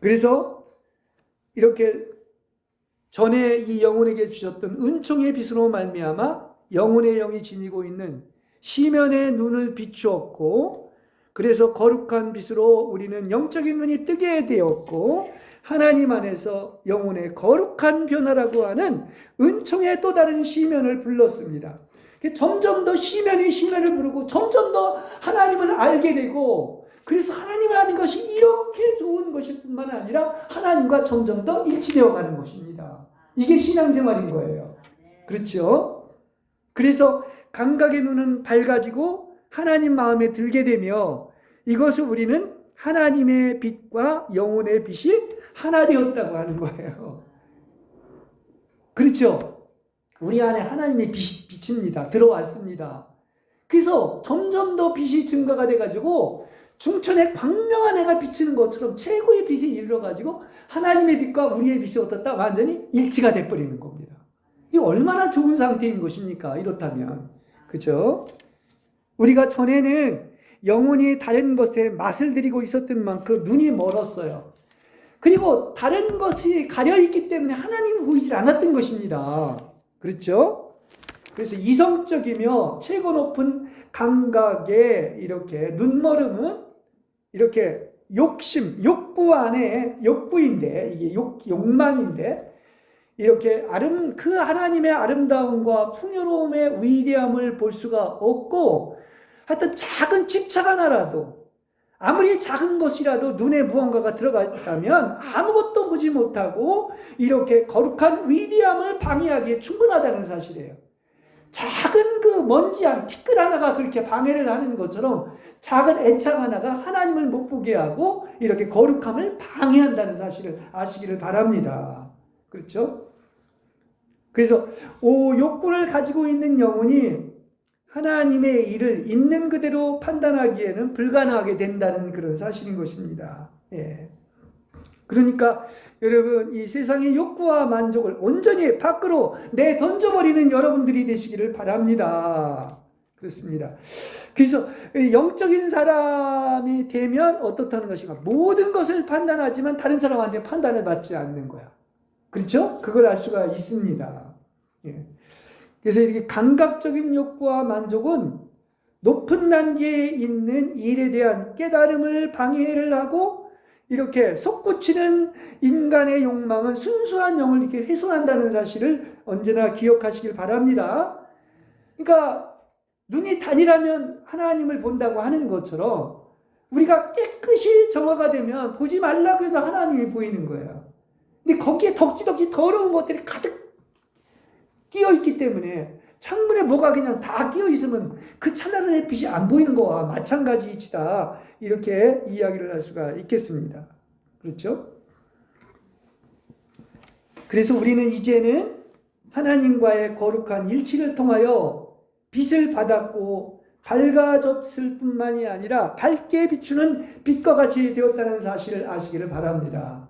그래서 이렇게 전에 이 영혼에게 주셨던 은총의 빛으로 말미암아 영혼의 영이 지니고 있는 시면의 눈을 비추었고 그래서 거룩한 빛으로 우리는 영적인 눈이 뜨게 되었고 하나님 안에서 영혼의 거룩한 변화라고 하는 은총의 또 다른 시면을 불렀습니다. 점점 더 시면을 부르고 점점 더 하나님을 알게 되고 그래서 하나님을 아는 것이 이렇게 좋은 것일 뿐만 아니라 하나님과 점점 더 일치되어 가는 것입니다. 이게 신앙생활인 거예요. 그렇죠? 그래서 감각의 눈은 밝아지고 하나님 마음에 들게 되며 이것을 우리는 하나님의 빛과 영혼의 빛이 하나 되었다고 하는 거예요. 그렇죠? 우리 안에 하나님의 빛이 비칩니다. 들어왔습니다. 그래서 점점 더 빛이 증가가 돼가지고 중천에 광명한 해가 비치는 것처럼 최고의 빛에 이르러가지고 하나님의 빛과 우리의 빛이 어떻다? 완전히 일치가 돼버리는 겁니다. 이게 얼마나 좋은 상태인 것입니까? 이렇다면. 그죠? 우리가 전에는 영혼이 다른 것에 맛을 들이고 있었던 만큼 눈이 멀었어요. 그리고 다른 것이 가려있기 때문에 하나님이 보이질 않았던 것입니다. 그렇죠? 그래서 이성적이며 최고 높은 감각의 이렇게 눈멀음은 이렇게 욕구 안에 욕구인데 이게 욕망인데 이렇게 그 하나님의 아름다움과 풍요로움의 위대함을 볼 수가 없고 하여튼 작은 집착 하나라도 아무리 작은 것이라도 눈에 무언가가 들어가 있다면 아무것도 보지 못하고 이렇게 거룩한 위대함을 방해하기에 충분하다는 사실이에요. 작은 그 먼지 티끌 하나가 그렇게 방해를 하는 것처럼 작은 애착 하나가 하나님을 못 보게 하고 이렇게 거룩함을 방해한다는 사실을 아시기를 바랍니다. 그렇죠? 그래서 욕구를 가지고 있는 영혼이 하나님의 일을 있는 그대로 판단하기에는 불가능하게 된다는 그런 사실인 것입니다. 예. 그러니까 여러분, 이 세상의 욕구와 만족을 온전히 밖으로 내던져버리는 여러분들이 되시기를 바랍니다. 그렇습니다. 그래서 영적인 사람이 되면 어떻다는 것인가? 모든 것을 판단하지만 다른 사람한테 판단을 받지 않는 거야. 그렇죠? 그걸 알 수가 있습니다. 예. 그래서 이렇게 감각적인 욕구와 만족은 높은 단계에 있는 일에 대한 깨달음을 방해를 하고, 이렇게 솟구치는 인간의 욕망은 순수한 영을 이렇게 훼손한다는 사실을 언제나 기억하시길 바랍니다. 그러니까 눈이 단일하면 하나님을 본다고 하는 것처럼 우리가 깨끗이 정화가 되면 보지 말라고 해도 하나님이 보이는 거예요. 근데 거기에 덕지덕지 더러운 것들이 가득 끼어 있기 때문에 창문에 뭐가 그냥 다 끼어 있으면 그 찬란한 햇빛이 안 보이는 거와 마찬가지 이치다, 이렇게 이야기를 할 수가 있겠습니다. 그렇죠? 그래서 우리는 이제는 하나님과의 거룩한 일치를 통하여 빛을 받았고 밝아졌을 뿐만이 아니라 밝게 비추는 빛과 같이 되었다는 사실을 아시기를 바랍니다.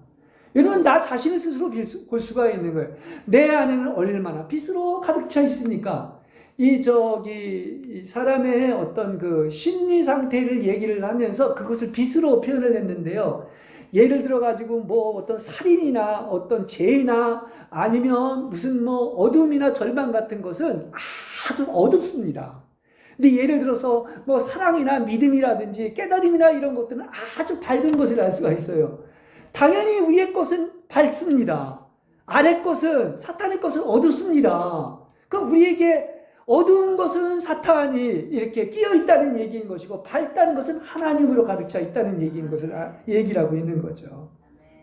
여러분, 나 자신을 스스로 볼 수가 있는 거예요. 내 안에는 얼마나 빛으로 가득 차 있습니까? 이 사람의 어떤 그 심리 상태를 얘기를 하면서 그것을 빛으로 표현을 했는데요. 예를 들어 가지고 뭐 어떤 살인이나 어떤 죄나 아니면 무슨 뭐 어둠이나 절망 같은 것은 아주 어둡습니다. 근데 예를 들어서 뭐 사랑이나 믿음이라든지 깨달음이나 이런 것들은 아주 밝은 것을 알 수가 있어요. 당연히 위의 것은 밝습니다. 아래 것은, 사탄의 것은 어둡습니다. 그럼 우리에게 어두운 것은 사탄이 이렇게 끼어 있다는 얘기인 것이고, 밝다는 것은 하나님으로 가득 차 있다는 얘기인 것을 얘기를 하고 있는 거죠.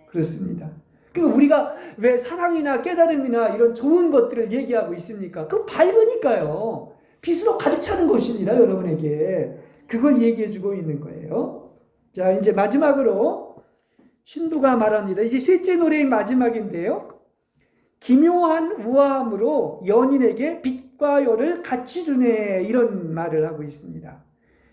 그렇습니다. 그러니까 우리가 왜 사랑이나 깨달음이나 이런 좋은 것들을 얘기하고 있습니까? 그 밝으니까요. 빛으로 가득 차는 것입니다, 여러분에게. 그걸 얘기해 주고 있는 거예요. 자, 이제 마지막으로 신부가 말합니다. 이제 셋째 노래의 마지막인데요. 기묘한 우아함으로 연인에게 빛과 열을 같이 주네, 이런 말을 하고 있습니다.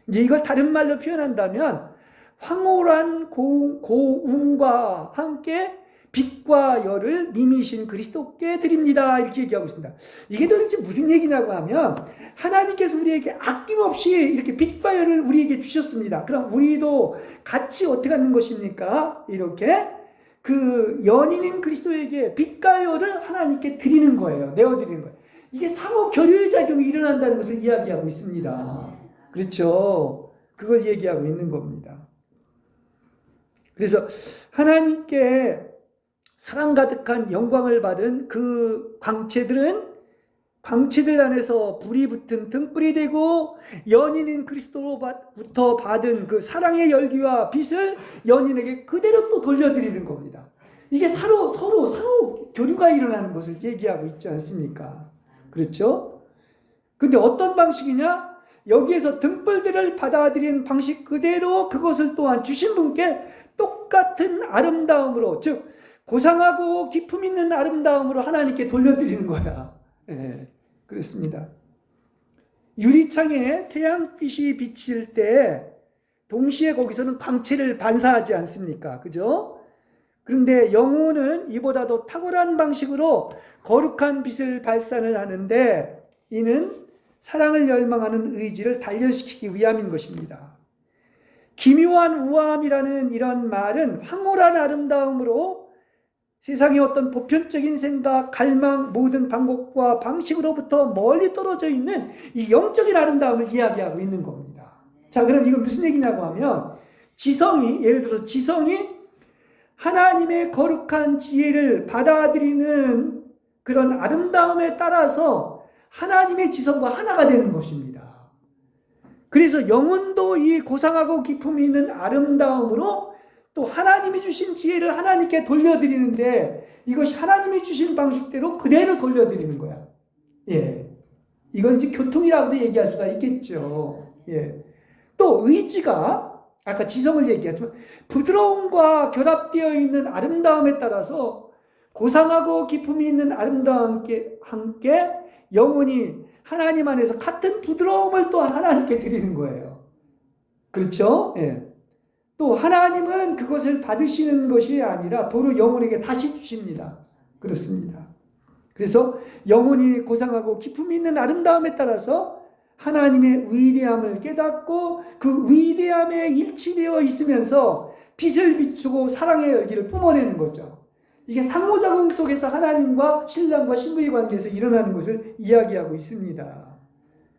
이제 이걸 다른 말로 표현한다면 황홀한 고움과 함께 빛과 열을 님이신 그리스도께 드립니다, 이렇게 얘기하고 있습니다. 이게 도대체 무슨 얘기냐고 하면, 하나님께서 우리에게 아낌없이 이렇게 빛과 열을 우리에게 주셨습니다. 그럼 우리도 같이 어떻게 하는 것입니까? 이렇게 그 연인인 그리스도에게 빛과 열을 하나님께 드리는 거예요. 내어드리는 거예요. 이게 상호 교류의 작용이 일어난다는 것을 이야기하고 있습니다. 그렇죠? 그걸 얘기하고 있는 겁니다. 그래서 하나님께 사랑 가득한 영광을 받은 그 광채들 안에서 불이 붙은 등불이 되고, 연인인 그리스도로부터 받은 그 사랑의 열기와 빛을 연인에게 그대로 또 돌려드리는 겁니다. 이게 서로 상호 교류가 일어나는 것을 얘기하고 있지 않습니까? 그렇죠? 근데 어떤 방식이냐? 여기에서 등불들을 받아들이는 방식 그대로 그것을 또한 주신 분께 똑같은 아름다움으로, 즉 고상하고 기품 있는 아름다움으로 하나님께 돌려드리는 거야. 예, 그렇습니다. 유리창에 태양빛이 비칠 때 동시에 거기서는 광채를 반사하지 않습니까? 그죠? 그런데 영혼은 이보다도 탁월한 방식으로 거룩한 빛을 발산을 하는데, 이는 사랑을 열망하는 의지를 단련시키기 위함인 것입니다. 기묘한 우아함이라는 이런 말은 황홀한 아름다움으로 세상의 어떤 보편적인 생각, 갈망, 모든 방법과 방식으로부터 멀리 떨어져 있는 이 영적인 아름다움을 이야기하고 있는 겁니다. 자, 그럼 이건 무슨 얘기냐고 하면, 예를 들어서 지성이 하나님의 거룩한 지혜를 받아들이는 그런 아름다움에 따라서 하나님의 지성과 하나가 되는 것입니다. 그래서 영혼도 이 고상하고 기품이 있는 아름다움으로 또 하나님이 주신 지혜를 하나님께 돌려드리는데, 이것이 하나님이 주신 방식대로 그대로 돌려드리는 거야. 예. 이건 이제 교통이라고도 얘기할 수가 있겠죠. 예. 또 의지가, 아까 지성을 얘기했지만, 부드러움과 결합되어 있는 아름다움에 따라서 고상하고 기품이 있는 아름다움과 함께 영혼이 하나님 안에서 같은 부드러움을 또한 하나님께 드리는 거예요. 그렇죠? 예. 또 하나님은 그것을 받으시는 것이 아니라 도로 영혼에게 다시 주십니다. 그렇습니다. 그래서 영혼이 고상하고 기품이 있는 아름다움에 따라서 하나님의 위대함을 깨닫고 그 위대함에 일치되어 있으면서 빛을 비추고 사랑의 열기를 뿜어내는 거죠. 이게 상호작용 속에서 하나님과 신랑과 신부의 관계에서 일어나는 것을 이야기하고 있습니다.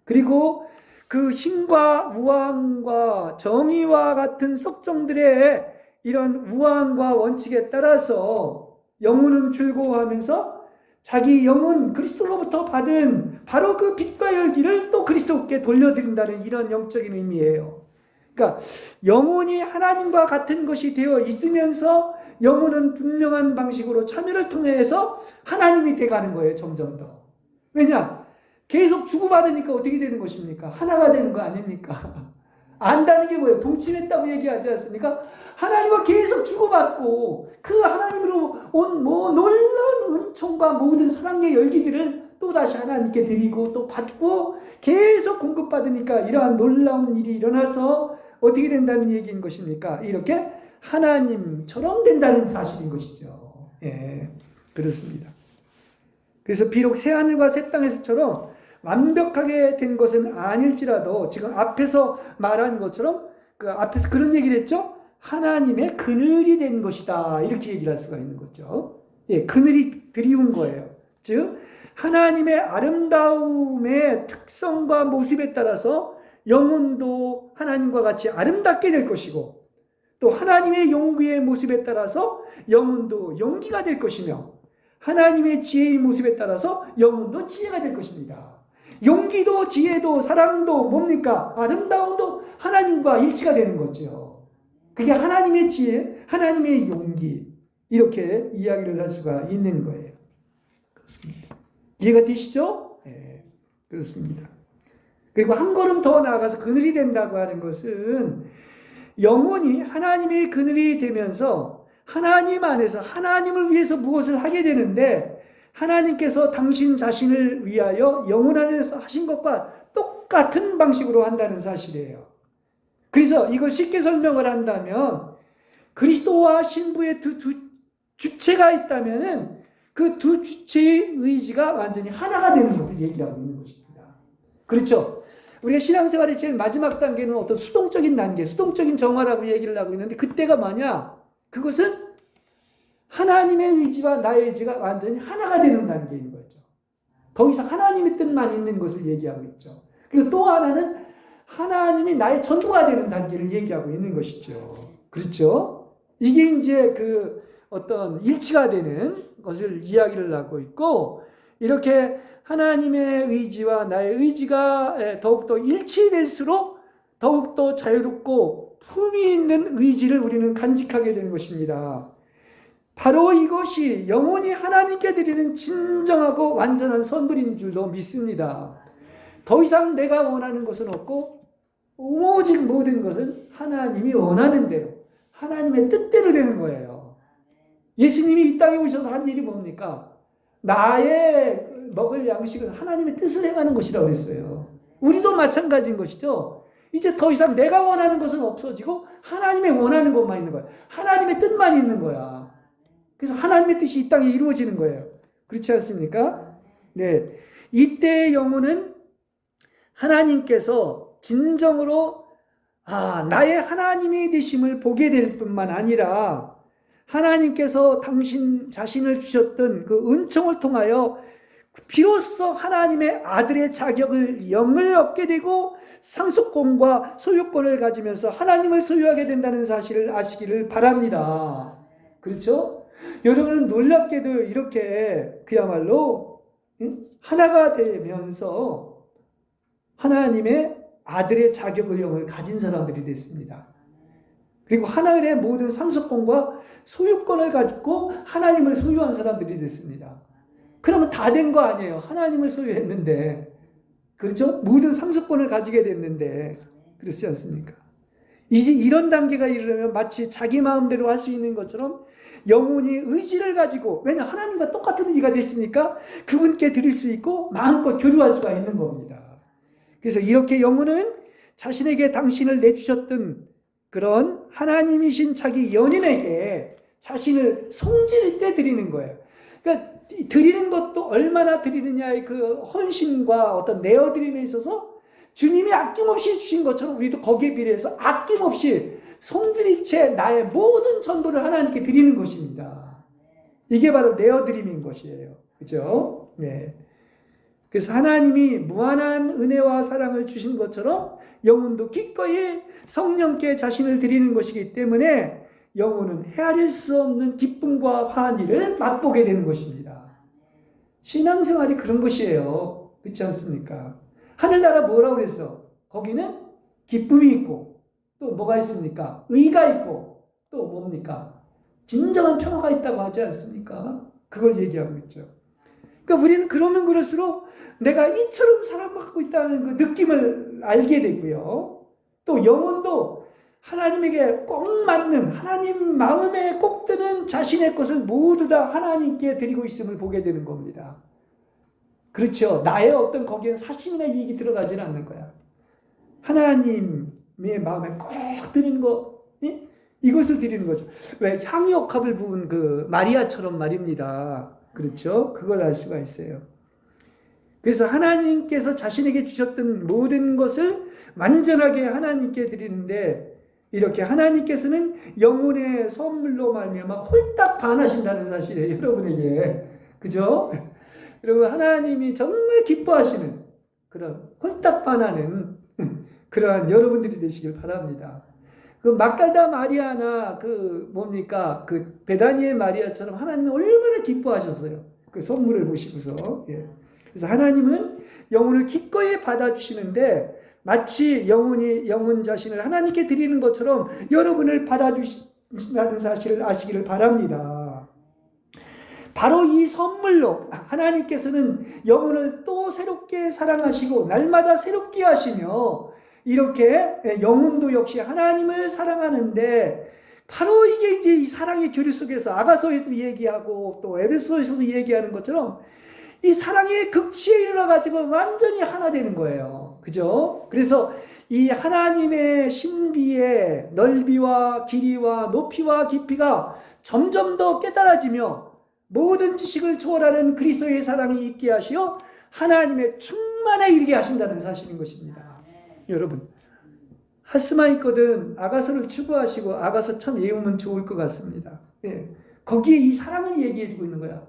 그리고 그 힘과 우왕과 정의와 같은 속성들의 이런 우왕과 원칙에 따라서 영혼은 즐거워하면서 자기 영혼 그리스도로부터 받은 바로 그 빛과 열기를 또 그리스도께 돌려드린다는 이런 영적인 의미예요. 그러니까 영혼이 하나님과 같은 것이 되어 있으면서 영혼은 분명한 방식으로 참여를 통해서 하나님이 돼가는 거예요. 점점 더. 왜냐? 계속 주고받으니까 어떻게 되는 것입니까? 하나가 되는 거 아닙니까? 안다는 게 뭐예요? 동침했다고 얘기하지 않습니까? 하나님과 계속 주고받고 그 하나님으로 온 놀라운 은총과 모든 사랑의 열기들을 또다시 하나님께 드리고 또 받고 계속 공급받으니까 이러한 놀라운 일이 일어나서 어떻게 된다는 얘기인 것입니까? 이렇게 하나님처럼 된다는 사실인 것이죠. 예, 그렇습니다. 그래서 비록 새하늘과 새 땅에서처럼 완벽하게 된 것은 아닐지라도 지금 앞에서 말한 것처럼 그 앞에서 그런 얘기를 했죠. 하나님의 그늘이 된 것이다. 이렇게 얘기를 할 수가 있는 거죠. 예, 그늘이 드리운 거예요. 즉 하나님의 아름다움의 특성과 모습에 따라서 영혼도 하나님과 같이 아름답게 될 것이고 또 하나님의 용기의 모습에 따라서 영혼도 용기가 될 것이며 하나님의 지혜의 모습에 따라서 영혼도 지혜가 될 것입니다. 용기도 지혜도 사랑도 뭡니까? 아름다움도 하나님과 일치가 되는 거죠. 그게 하나님의 지혜, 하나님의 용기 이렇게 이야기를 할 수가 있는 거예요. 그렇습니다. 이해가 되시죠? 네, 그렇습니다. 그리고 한 걸음 더 나아가서 그늘이 된다고 하는 것은 영혼이 하나님의 그늘이 되면서 하나님 안에서 하나님을 위해서 무엇을 하게 되는데 하나님께서 당신 자신을 위하여 영혼 안에서 하신 것과 똑같은 방식으로 한다는 사실이에요. 그래서 이걸 쉽게 설명을 한다면 그리스도와 신부의 두 주체가 있다면 그 두 주체의 의지가 완전히 하나가 되는 것을 얘기하고 있는 것입니다. 그렇죠? 우리가 신앙생활의 제일 마지막 단계는 어떤 수동적인 단계, 수동적인 정화라고 얘기를 하고 있는데 그때가 뭐냐? 그것은 하나님의 의지와 나의 의지가 완전히 하나가 되는 단계인 거죠. 더 이상 하나님의 뜻만 있는 것을 얘기하고 있죠. 그리고 또 하나는 하나님이 나의 전부가 되는 단계를 얘기하고 있는 것이죠. 그렇죠? 이게 이제 그 어떤 일치가 되는 것을 이야기를 하고 있고 이렇게 하나님의 의지와 나의 의지가 더욱더 일치될수록 더욱더 자유롭고 품위 있는 의지를 우리는 간직하게 되는 것입니다. 바로 이것이 영원히 하나님께 드리는 진정하고 완전한 선물인 줄로 믿습니다. 더 이상 내가 원하는 것은 없고 오직 모든 것은 하나님이 원하는 대로 하나님의 뜻대로 되는 거예요. 예수님이 이 땅에 오셔서 한 일이 뭡니까? 나의 먹을 양식은 하나님의 뜻을 행하는 것이라고 했어요. 우리도 마찬가지인 것이죠. 이제 더 이상 내가 원하는 것은 없어지고 하나님의 원하는 것만 있는 거야. 하나님의 뜻만 있는 거야. 그래서 하나님의 뜻이 이 땅에 이루어지는 거예요. 그렇지 않습니까? 네. 이때의 영혼은 하나님께서 진정으로 나의 하나님이 되심을 보게 될 뿐만 아니라 하나님께서 당신 자신을 주셨던 그 은총을 통하여 비로소 하나님의 아들의 자격을 영을 얻게 되고 상속권과 소유권을 가지면서 하나님을 소유하게 된다는 사실을 아시기를 바랍니다. 그렇죠? 여러분은 놀랍게도 이렇게 그야말로 하나가 되면서 하나님의 아들의 자격을 영을 가진 사람들이 됐습니다. 그리고 하나님의 모든 상속권과 소유권을 가지고 하나님을 소유한 사람들이 됐습니다. 그러면 다 된 거 아니에요. 하나님을 소유했는데. 그렇죠? 모든 상속권을 가지게 됐는데. 그렇지 않습니까? 이제 이런 단계가 이르려면 마치 자기 마음대로 할 수 있는 것처럼 영혼이 의지를 가지고, 왜냐 하나님과 똑같은 의지가 됐으니까 그분께 드릴 수 있고 마음껏 교류할 수가 있는 겁니다. 그래서 이렇게 영혼은 자신에게 당신을 내주셨던 그런 하나님이신 자기 연인에게 자신을 성질일 때 드리는 거예요. 그러니까 드리는 것도 얼마나 드리느냐의 그 헌신과 어떤 내어드림에 있어서 주님이 아낌없이 주신 것처럼 우리도 거기에 비례해서 아낌없이 손들이채 나의 모든 전도를 하나님께 드리는 것입니다. 이게 바로 내어드림인 것이에요. 그죠? 네. 그래서 하나님이 무한한 은혜와 사랑을 주신 것처럼 영혼도 기꺼이 성령께 자신을 드리는 것이기 때문에 영혼은 헤아릴 수 없는 기쁨과 환희를 맛보게 되는 것입니다. 신앙생활이 그런 것이에요. 그렇지 않습니까? 하늘나라 뭐라고 그랬어? 거기는 기쁨이 있고 또 뭐가 있습니까? 의가 있고 또 뭡니까? 진정한 평화가 있다고 하지 않습니까? 그걸 얘기하고 있죠. 그러니까 우리는 그러면 그럴수록 내가 이처럼 사랑받고 있다는 그 느낌을 알게 되고요. 또 영혼도 하나님에게 꼭 맞는, 하나님 마음에 꼭 드는 자신의 것을 모두 다 하나님께 드리고 있음을 보게 되는 겁니다. 그렇죠. 나의 어떤 거기에 사심이나 이익이 들어가지는 않는 거야. 하나님의 마음에 꼭 드리는 거, 이것을 드리는 거죠. 왜 향유옥합을 부은 그 마리아처럼 말입니다. 그렇죠. 그걸 알 수가 있어요. 그래서 하나님께서 자신에게 주셨던 모든 것을 완전하게 하나님께 드리는데, 이렇게 하나님께서는 영혼의 선물로 말미암아 홀딱 반하신다는 사실이에요. 여러분에게. 그죠? 여러분, 하나님이 정말 기뻐하시는 그런 홀딱 반하는 그러한 여러분들이 되시길 바랍니다. 그 막달다 마리아나 그 뭡니까? 그 베다니의 마리아처럼 하나님이 얼마나 기뻐하셨어요. 그 선물을 보시고서. 예. 그래서 하나님은 영혼을 기꺼이 받아주시는데 마치 영혼 자신을 하나님께 드리는 것처럼 여러분을 받아주신다는 사실을 아시기를 바랍니다. 바로 이 선물로 하나님께서는 영혼을 또 새롭게 사랑하시고 날마다 새롭게 하시며 이렇게 영혼도 역시 하나님을 사랑하는데 바로 이게 이제 이 사랑의 교류 속에서 아가서에서도 얘기하고 또 에베소에서도 얘기하는 것처럼 이 사랑의 극치에 이르러가지고 완전히 하나 되는 거예요. 그죠? 그래서 이 하나님의 신비의 넓이와 길이와 높이와 깊이가 점점 더 깨달아지며 모든 지식을 초월하는 그리스도의 사랑이 있게 하시어 하나님의 충만에 이르게 하신다는 사실인 것입니다. 여러분, 할 수만 있거든 아가서를 추구하시고 아가서 참 외우면 좋을 것 같습니다. 예. 거기에 이 사랑을 얘기해 주고 있는 거야.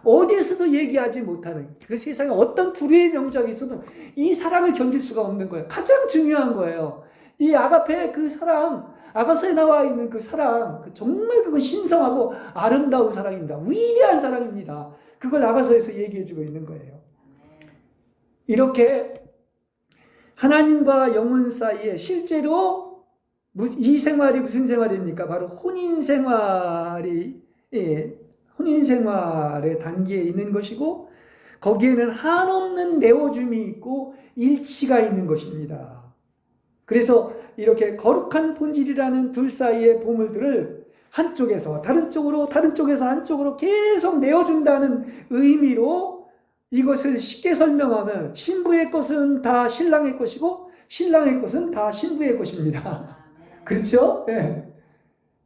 어디에서도 얘기하지 못하는 그 세상에 어떤 불의의 명작이 있어도 이 사랑을 견딜 수가 없는 거예요. 가장 중요한 거예요. 이 아가페의 그 사랑, 아가서에 나와 있는 그 사랑, 정말 그건 신성하고 아름다운 사랑입니다. 위대한 사랑입니다. 그걸 아가서에서 얘기해 주고 있는 거예요. 이렇게 하나님과 영혼 사이에 실제로 이 생활이 무슨 생활입니까? 바로 혼인 생활이 혼인 생활의 단계에 있는 것이고 거기에는 한없는 내어줌이 있고 일치가 있는 것입니다. 그래서 이렇게 거룩한 본질이라는 둘 사이의 보물들을 한쪽에서 다른 쪽으로 다른 쪽에서 한쪽으로 계속 내어준다는 의미로 이것을 쉽게 설명하면 신부의 것은 다 신랑의 것이고 신랑의 것은 다 신부의 것입니다. 그렇죠? 네.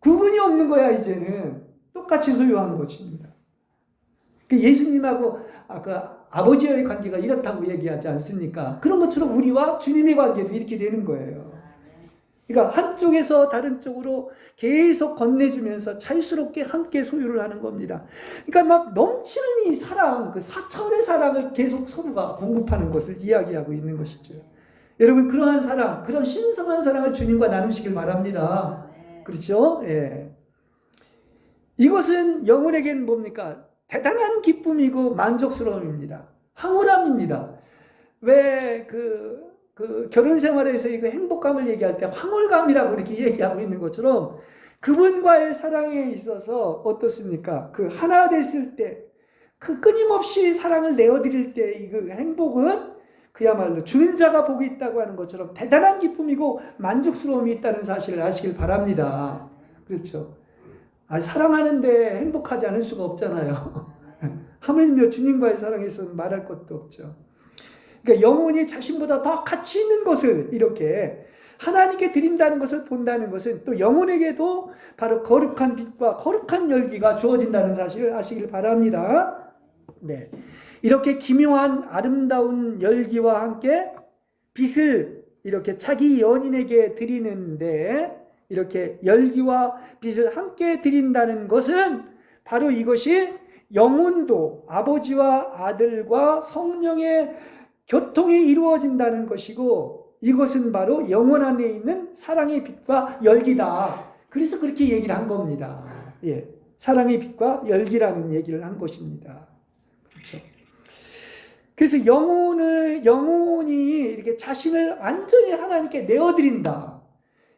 구분이 없는 거야 이제는. 똑같이 소유한 것입니다. 예수님하고 아버지의 관계가 이렇다고 얘기하지 않습니까? 그런 것처럼 우리와 주님의 관계도 이렇게 되는 거예요. 그러니까 한쪽에서 다른 쪽으로 계속 건네주면서 자유스럽게 함께 소유를 하는 겁니다. 그러니까 막 넘치는 이 사랑, 그 4차원의 사랑을 계속 서로가 공급하는 것을 이야기하고 있는 것이죠. 여러분, 그러한 사랑, 그런 신성한 사랑을 주님과 나누시길 바랍니다. 그렇죠? 예. 이것은 영혼에겐 뭡니까? 대단한 기쁨이고 만족스러움입니다. 황홀함입니다. 왜 그 결혼 생활에서 그 행복감을 얘기할 때 황홀감이라고 이렇게 얘기하고 있는 것처럼 그분과의 사랑에 있어서 어떻습니까? 그 하나 됐을 때, 그 끊임없이 사랑을 내어드릴 때 이 그 행복은 그야말로 주는 자가 복이 있다고 하는 것처럼 대단한 기쁨이고 만족스러움이 있다는 사실을 아시길 바랍니다. 그렇죠. 사랑하는데 행복하지 않을 수가 없잖아요. 하물며 주님과의 사랑에서는 말할 것도 없죠. 그러니까 영혼이 자신보다 더 가치 있는 것을 이렇게 하나님께 드린다는 것을 본다는 것은 또 영혼에게도 바로 거룩한 빛과 거룩한 열기가 주어진다는 사실을 아시길 바랍니다. 네. 이렇게 기묘한 아름다운 열기와 함께 빛을 이렇게 자기 연인에게 드리는데, 이렇게 열기와 빛을 함께 드린다는 것은 바로 이것이 영혼도 아버지와 아들과 성령의 교통이 이루어진다는 것이고, 이것은 바로 영혼 안에 있는 사랑의 빛과 열기다. 그래서 그렇게 얘기를 한 겁니다. 예, 사랑의 빛과 열기라는 얘기를 한 것입니다. 그렇죠. 그래서 영혼이 이렇게 자신을 완전히 하나님께 내어드린다.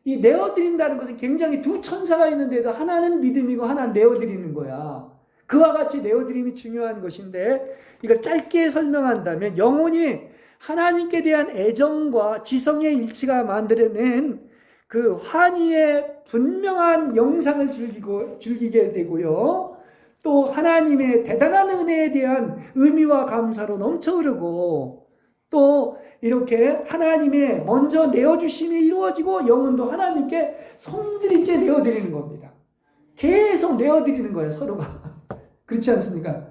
이 내어드린다는 것은 굉장히 두 천사가 있는데도 하나는 믿음이고 하나는 내어드리는 거야. 그와 같이 내어드림이 중요한 것인데, 이걸 짧게 설명한다면 영혼이 하나님께 대한 애정과 지성의 일치가 만들어낸 그 환희의 분명한 영상을 즐기게 되고요. 또 하나님의 대단한 은혜에 대한 의미와 감사로 넘쳐 흐르고, 또 이렇게 하나님의 먼저 내어주심이 이루어지고 영혼도 하나님께 성들이째 내어드리는 겁니다. 계속 내어드리는 거예요, 서로가. 그렇지 않습니까?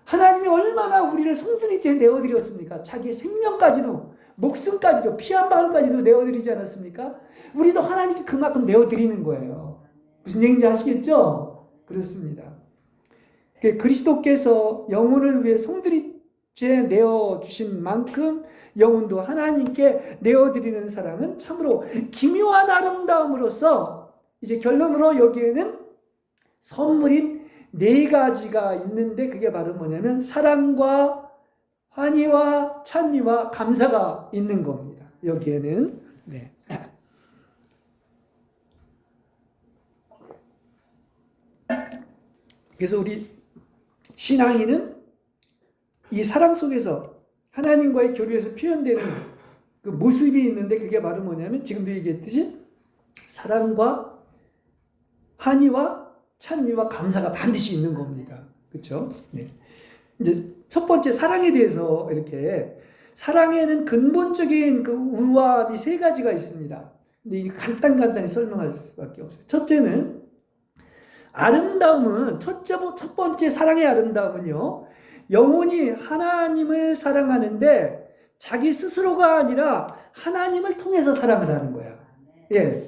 하나님이 얼마나 우리를 성들이째 내어드렸습니까? 자기 생명까지도, 목숨까지도, 피 한 방울까지도 내어드리지 않았습니까? 우리도 하나님께 그만큼 내어드리는 거예요. 무슨 얘기인지 아시겠죠? 그렇습니다. 그리스도께서 영혼을 위해 성들이째 내어주신 만큼 영혼도 하나님께 내어드리는 사랑은 참으로 기묘한 아름다움으로서, 이제 결론으로 여기에는 선물인 네 가지가 있는데, 그게 바로 뭐냐면 사랑과 환희와 찬미와 감사가 있는 겁니다. 여기에는. 네. 그래서 우리 신앙인은 이 사랑 속에서 하나님과의 교류에서 표현되는 그 모습이 있는데, 그게 바로 뭐냐면 지금도 얘기했듯이 사랑과 환희와 찬미와 감사가 반드시 있는 겁니다. 그렇죠? 네. 이제 첫 번째 사랑에 대해서, 이렇게 사랑에는 근본적인 그 우아함이 세 가지가 있습니다. 근데 이 간단히 설명할 수밖에 없어요. 첫째는 아름다움은, 첫 번째 사랑의 아름다움은요, 영혼이 하나님을 사랑하는데 자기 스스로가 아니라 하나님을 통해서 사랑을 하는 거야. 예.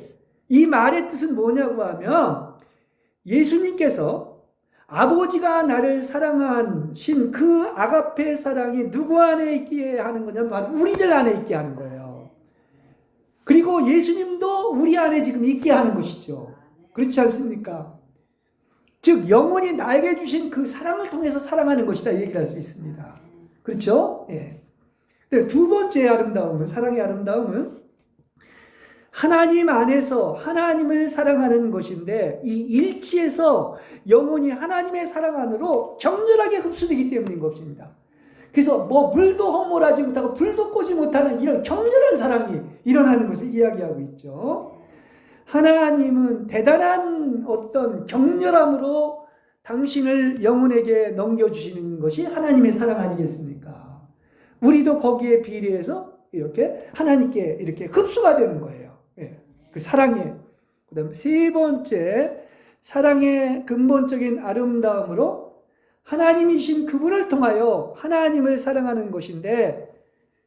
이 말의 뜻은 뭐냐고 하면, 예수님께서 아버지가 나를 사랑하신 그 아가페 사랑이 누구 안에 있게 하는 거냐면 바로 우리들 안에 있게 하는 거예요. 그리고 예수님도 우리 안에 지금 있게 하는 것이죠. 그렇지 않습니까? 즉 영혼이 나에게 주신 그 사랑을 통해서 사랑하는 것이다, 얘기를 할 수 있습니다. 그렇죠? 예. 두 번째 아름다움은, 사랑의 아름다움은 하나님 안에서 하나님을 사랑하는 것인데, 이 일치에서 영혼이 하나님의 사랑 안으로 격렬하게 흡수되기 때문인 것입니다. 그래서 물도 허물하지 못하고 불도 끄지 못하는 이런 격렬한 사랑이 일어나는 것을 이야기하고 있죠. 하나님은 대단한 어떤 격렬함으로 당신을 영혼에게 넘겨주시는 것이 하나님의 사랑 아니겠습니까? 우리도 거기에 비례해서 이렇게 하나님께 이렇게 흡수가 되는 거예요. 그 사랑에. 그 다음에 세 번째, 사랑의 근본적인 아름다움으로 하나님이신 그분을 통하여 하나님을 사랑하는 것인데,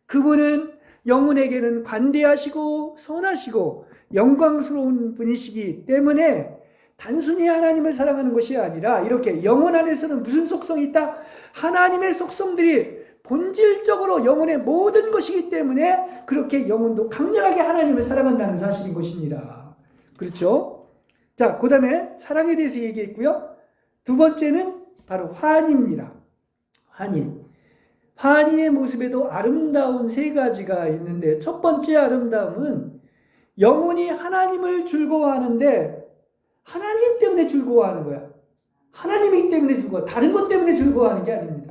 그분은 영혼에게는 관대하시고 선하시고 영광스러운 분이시기 때문에 단순히 하나님을 사랑하는 것이 아니라, 이렇게 영혼 안에서는 무슨 속성이 있다? 하나님의 속성들이 본질적으로 영혼의 모든 것이기 때문에 그렇게 영혼도 강렬하게 하나님을 사랑한다는 사실인 것입니다. 그렇죠? 자, 그 다음에 사랑에 대해서 얘기했고요. 두 번째는 바로 환희입니다. 환희의 모습에도 아름다운 세 가지가 있는데, 첫 번째 아름다움은 영혼이 하나님을 즐거워하는데 하나님 때문에 즐거워하는 거야. 하나님이기 때문에 즐거워. 다른 것 때문에 즐거워하는 게 아닙니다.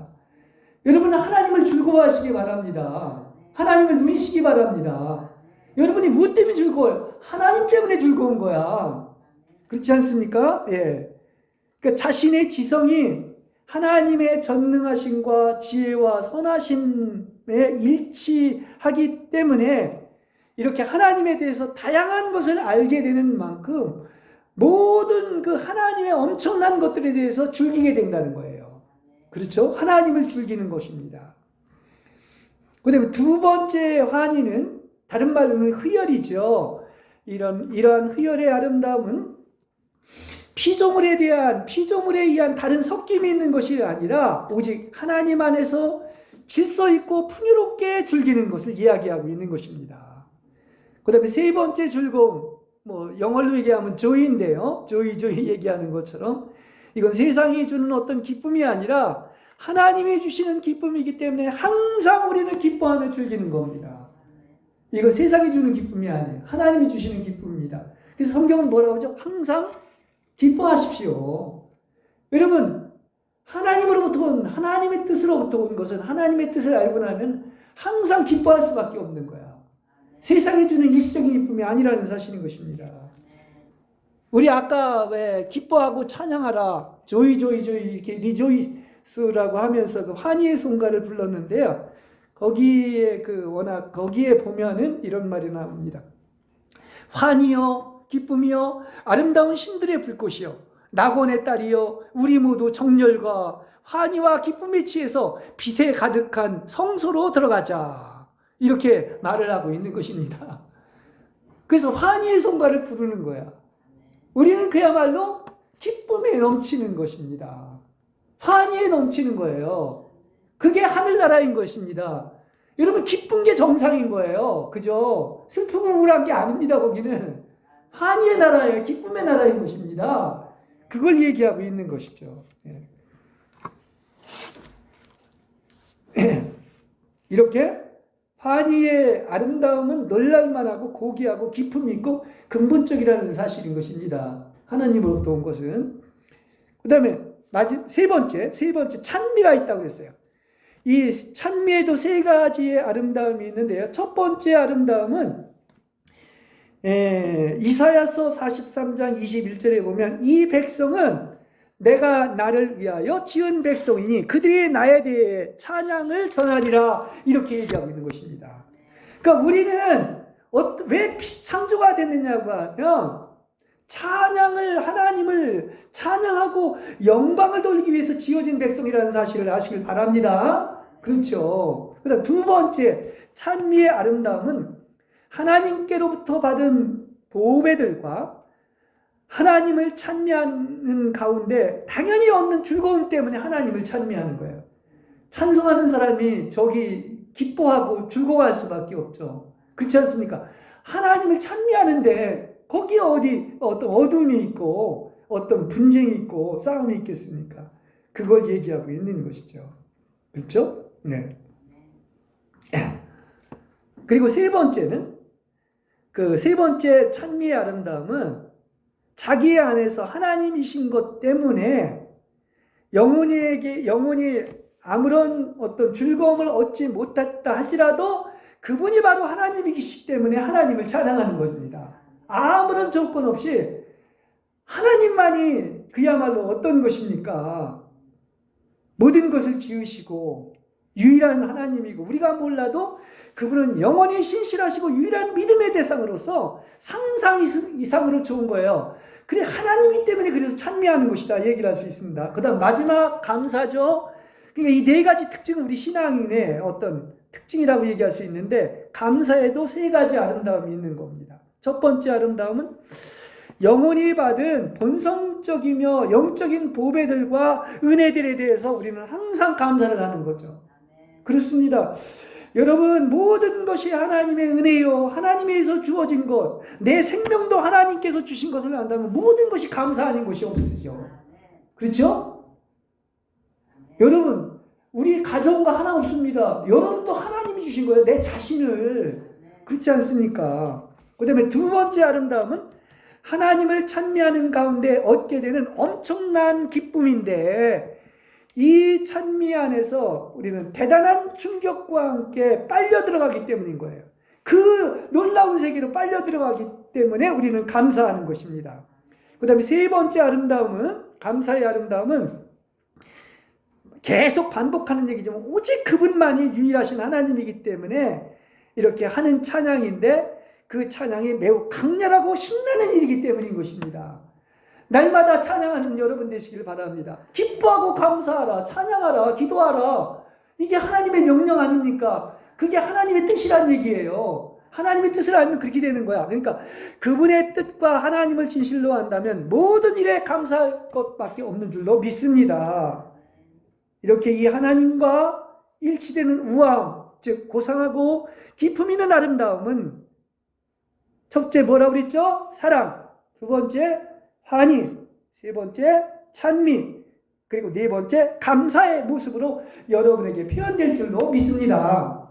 여러분은 하나님을 즐거워하시기 바랍니다. 하나님을 누리시기 바랍니다. 여러분이 무엇 때문에 즐거워요? 하나님 때문에 즐거운 거야. 그렇지 않습니까? 예. 그러니까 자신의 지성이 하나님의 전능하심과 지혜와 선하심에 일치하기 때문에 이렇게 하나님에 대해서 다양한 것을 알게 되는 만큼 모든 그 하나님의 엄청난 것들에 대해서 즐기게 된다는 거예요. 그렇죠? 하나님을 즐기는 것입니다. 그 다음에 두 번째 환희는 다른 말로는 희열이죠. 이러한 희열의 아름다움은 피조물에 의한 다른 섞임이 있는 것이 아니라 오직 하나님 안에서 질서 있고 풍요롭게 즐기는 것을 이야기하고 있는 것입니다. 그 다음에 세 번째 즐거움, 영어로 얘기하면 joy인데요. joy 얘기하는 것처럼 이건 세상이 주는 어떤 기쁨이 아니라 하나님이 주시는 기쁨이기 때문에 항상 우리는 기뻐하며 즐기는 겁니다. 이건 세상이 주는 기쁨이 아니에요. 하나님이 주시는 기쁨입니다. 그래서 성경은 뭐라고 하죠? 항상 기뻐하십시오. 여러분, 하나님으로부터 온, 하나님의 뜻으로부터 온 것은 하나님의 뜻을 알고 나면 항상 기뻐할 수밖에 없는 거야. 세상이 주는 일시적인 기쁨이 아니라는 사실인 것입니다. 우리 아까 왜 기뻐하고 찬양하라, 조이 이렇게 리조이스라고 하면서 그 환희의 송가를 불렀는데요. 거기에 거기에 보면은 이런 말이 나옵니다. 환희여 기쁨이여 아름다운 신들의 불꽃이여 낙원의 딸이여 우리 모두 정열과 환희와 기쁨에 취해서 빛에 가득한 성소로 들어가자. 이렇게 말을 하고 있는 것입니다. 그래서 환희의 송가를 부르는 거야. 우리는 그야말로 기쁨에 넘치는 것입니다. 환희에 넘치는 거예요. 그게 하늘나라인 것입니다. 여러분 기쁜 게 정상인 거예요. 그죠? 슬프고 우울한 게 아닙니다. 거기는 환희의 나라예요. 기쁨의 나라인 것입니다. 그걸 얘기하고 있는 것이죠. 이렇게 환희의 아름다움은 놀랄만하고 고귀하고 기품이 있고 근본적이라는 사실인 것입니다. 하나님으로부터 온 것은. 그 다음에 세 번째 찬미가 있다고 했어요. 이 찬미에도 세 가지의 아름다움이 있는데요. 첫 번째 아름다움은 이사야서 43장 21절에 보면 이 백성은 내가 나를 위하여 지은 백성이니 그들이 나에 대해 찬양을 전하리라 이렇게 얘기하고 있는 것입니다. 그러니까 우리는 왜 창조가 됐느냐고 하면 하나님을 찬양하고 영광을 돌리기 위해서 지어진 백성이라는 사실을 아시길 바랍니다. 그렇죠. 그다음 두 번째 찬미의 아름다움은 하나님께로부터 받은 보배들과 하나님을 찬미하는 가운데 당연히 얻는 즐거움 때문에 하나님을 찬미하는 거예요. 찬송하는 사람이 저기 기뻐하고 즐거워할 수밖에 없죠. 그렇지 않습니까? 하나님을 찬미하는데 거기에 어떤 어둠이 있고 어떤 분쟁이 있고 싸움이 있겠습니까? 그걸 얘기하고 있는 것이죠. 그렇죠? 네. 그리고 세 번째는 세 번째 찬미의 아름다움은 자기 안에서 하나님이신 것 때문에 영혼이 아무런 어떤 즐거움을 얻지 못했다 할지라도 그분이 바로 하나님이시기 때문에 하나님을 찬양하는 것입니다. 아무런 조건 없이 하나님만이 그야말로 어떤 것입니까? 모든 것을 지으시고 유일한 하나님이고 우리가 몰라도 그분은 영원히 신실하시고 유일한 믿음의 대상으로서 상상 이상으로 좋은 거예요. 그래 하나님이기 때문에 그래서 찬미하는 것이다 얘기를 할 수 있습니다. 그 다음 마지막 감사죠. 그러니까 이 네 가지 특징은 우리 신앙인의 어떤 특징이라고 얘기할 수 있는데 감사에도 세 가지 아름다움이 있는 겁니다. 첫 번째 아름다움은 영혼이 받은 본성적이며 영적인 보배들과 은혜들에 대해서 우리는 항상 감사를 하는 거죠. 그렇습니다. 여러분 모든 것이 하나님의 은혜요 하나님에서 주어진 것 내 생명도 하나님께서 주신 것을 안다면 모든 것이 감사 아닌 것이 없으죠. 그렇죠? 여러분 우리 가정과 하나 없습니다. 여러분도 하나님이 주신 거예요. 내 자신을. 그렇지 않습니까? 그 다음에 두 번째 아름다움은 하나님을 찬미하는 가운데 얻게 되는 엄청난 기쁨인데 이 찬미 안에서 우리는 대단한 충격과 함께 빨려 들어가기 때문인 거예요. 그 놀라운 세계로 빨려 들어가기 때문에 우리는 감사하는 것입니다. 그 다음에 세 번째 아름다움은, 감사의 아름다움은 계속 반복하는 얘기지만 오직 그분만이 유일하신 하나님이기 때문에 이렇게 하는 찬양인데, 그 찬양이 매우 강렬하고 신나는 일이기 때문인 것입니다. 날마다 찬양하는 여러분 되시길 바랍니다. 기뻐하고 감사하라, 찬양하라, 기도하라. 이게 하나님의 명령 아닙니까? 그게 하나님의 뜻이란 얘기예요. 하나님의 뜻을 알면 그렇게 되는 거야. 그러니까 그분의 뜻과 하나님을 진실로 한다면 모든 일에 감사할 것밖에 없는 줄로 믿습니다. 이렇게 이 하나님과 일치되는 우아함, 즉 고상하고 기품 있는 아름다움은 첫째 뭐라고 그랬죠? 사랑. 두 번째 환희. 세 번째 찬미. 그리고 네 번째 감사의 모습으로 여러분에게 표현될 줄로 믿습니다.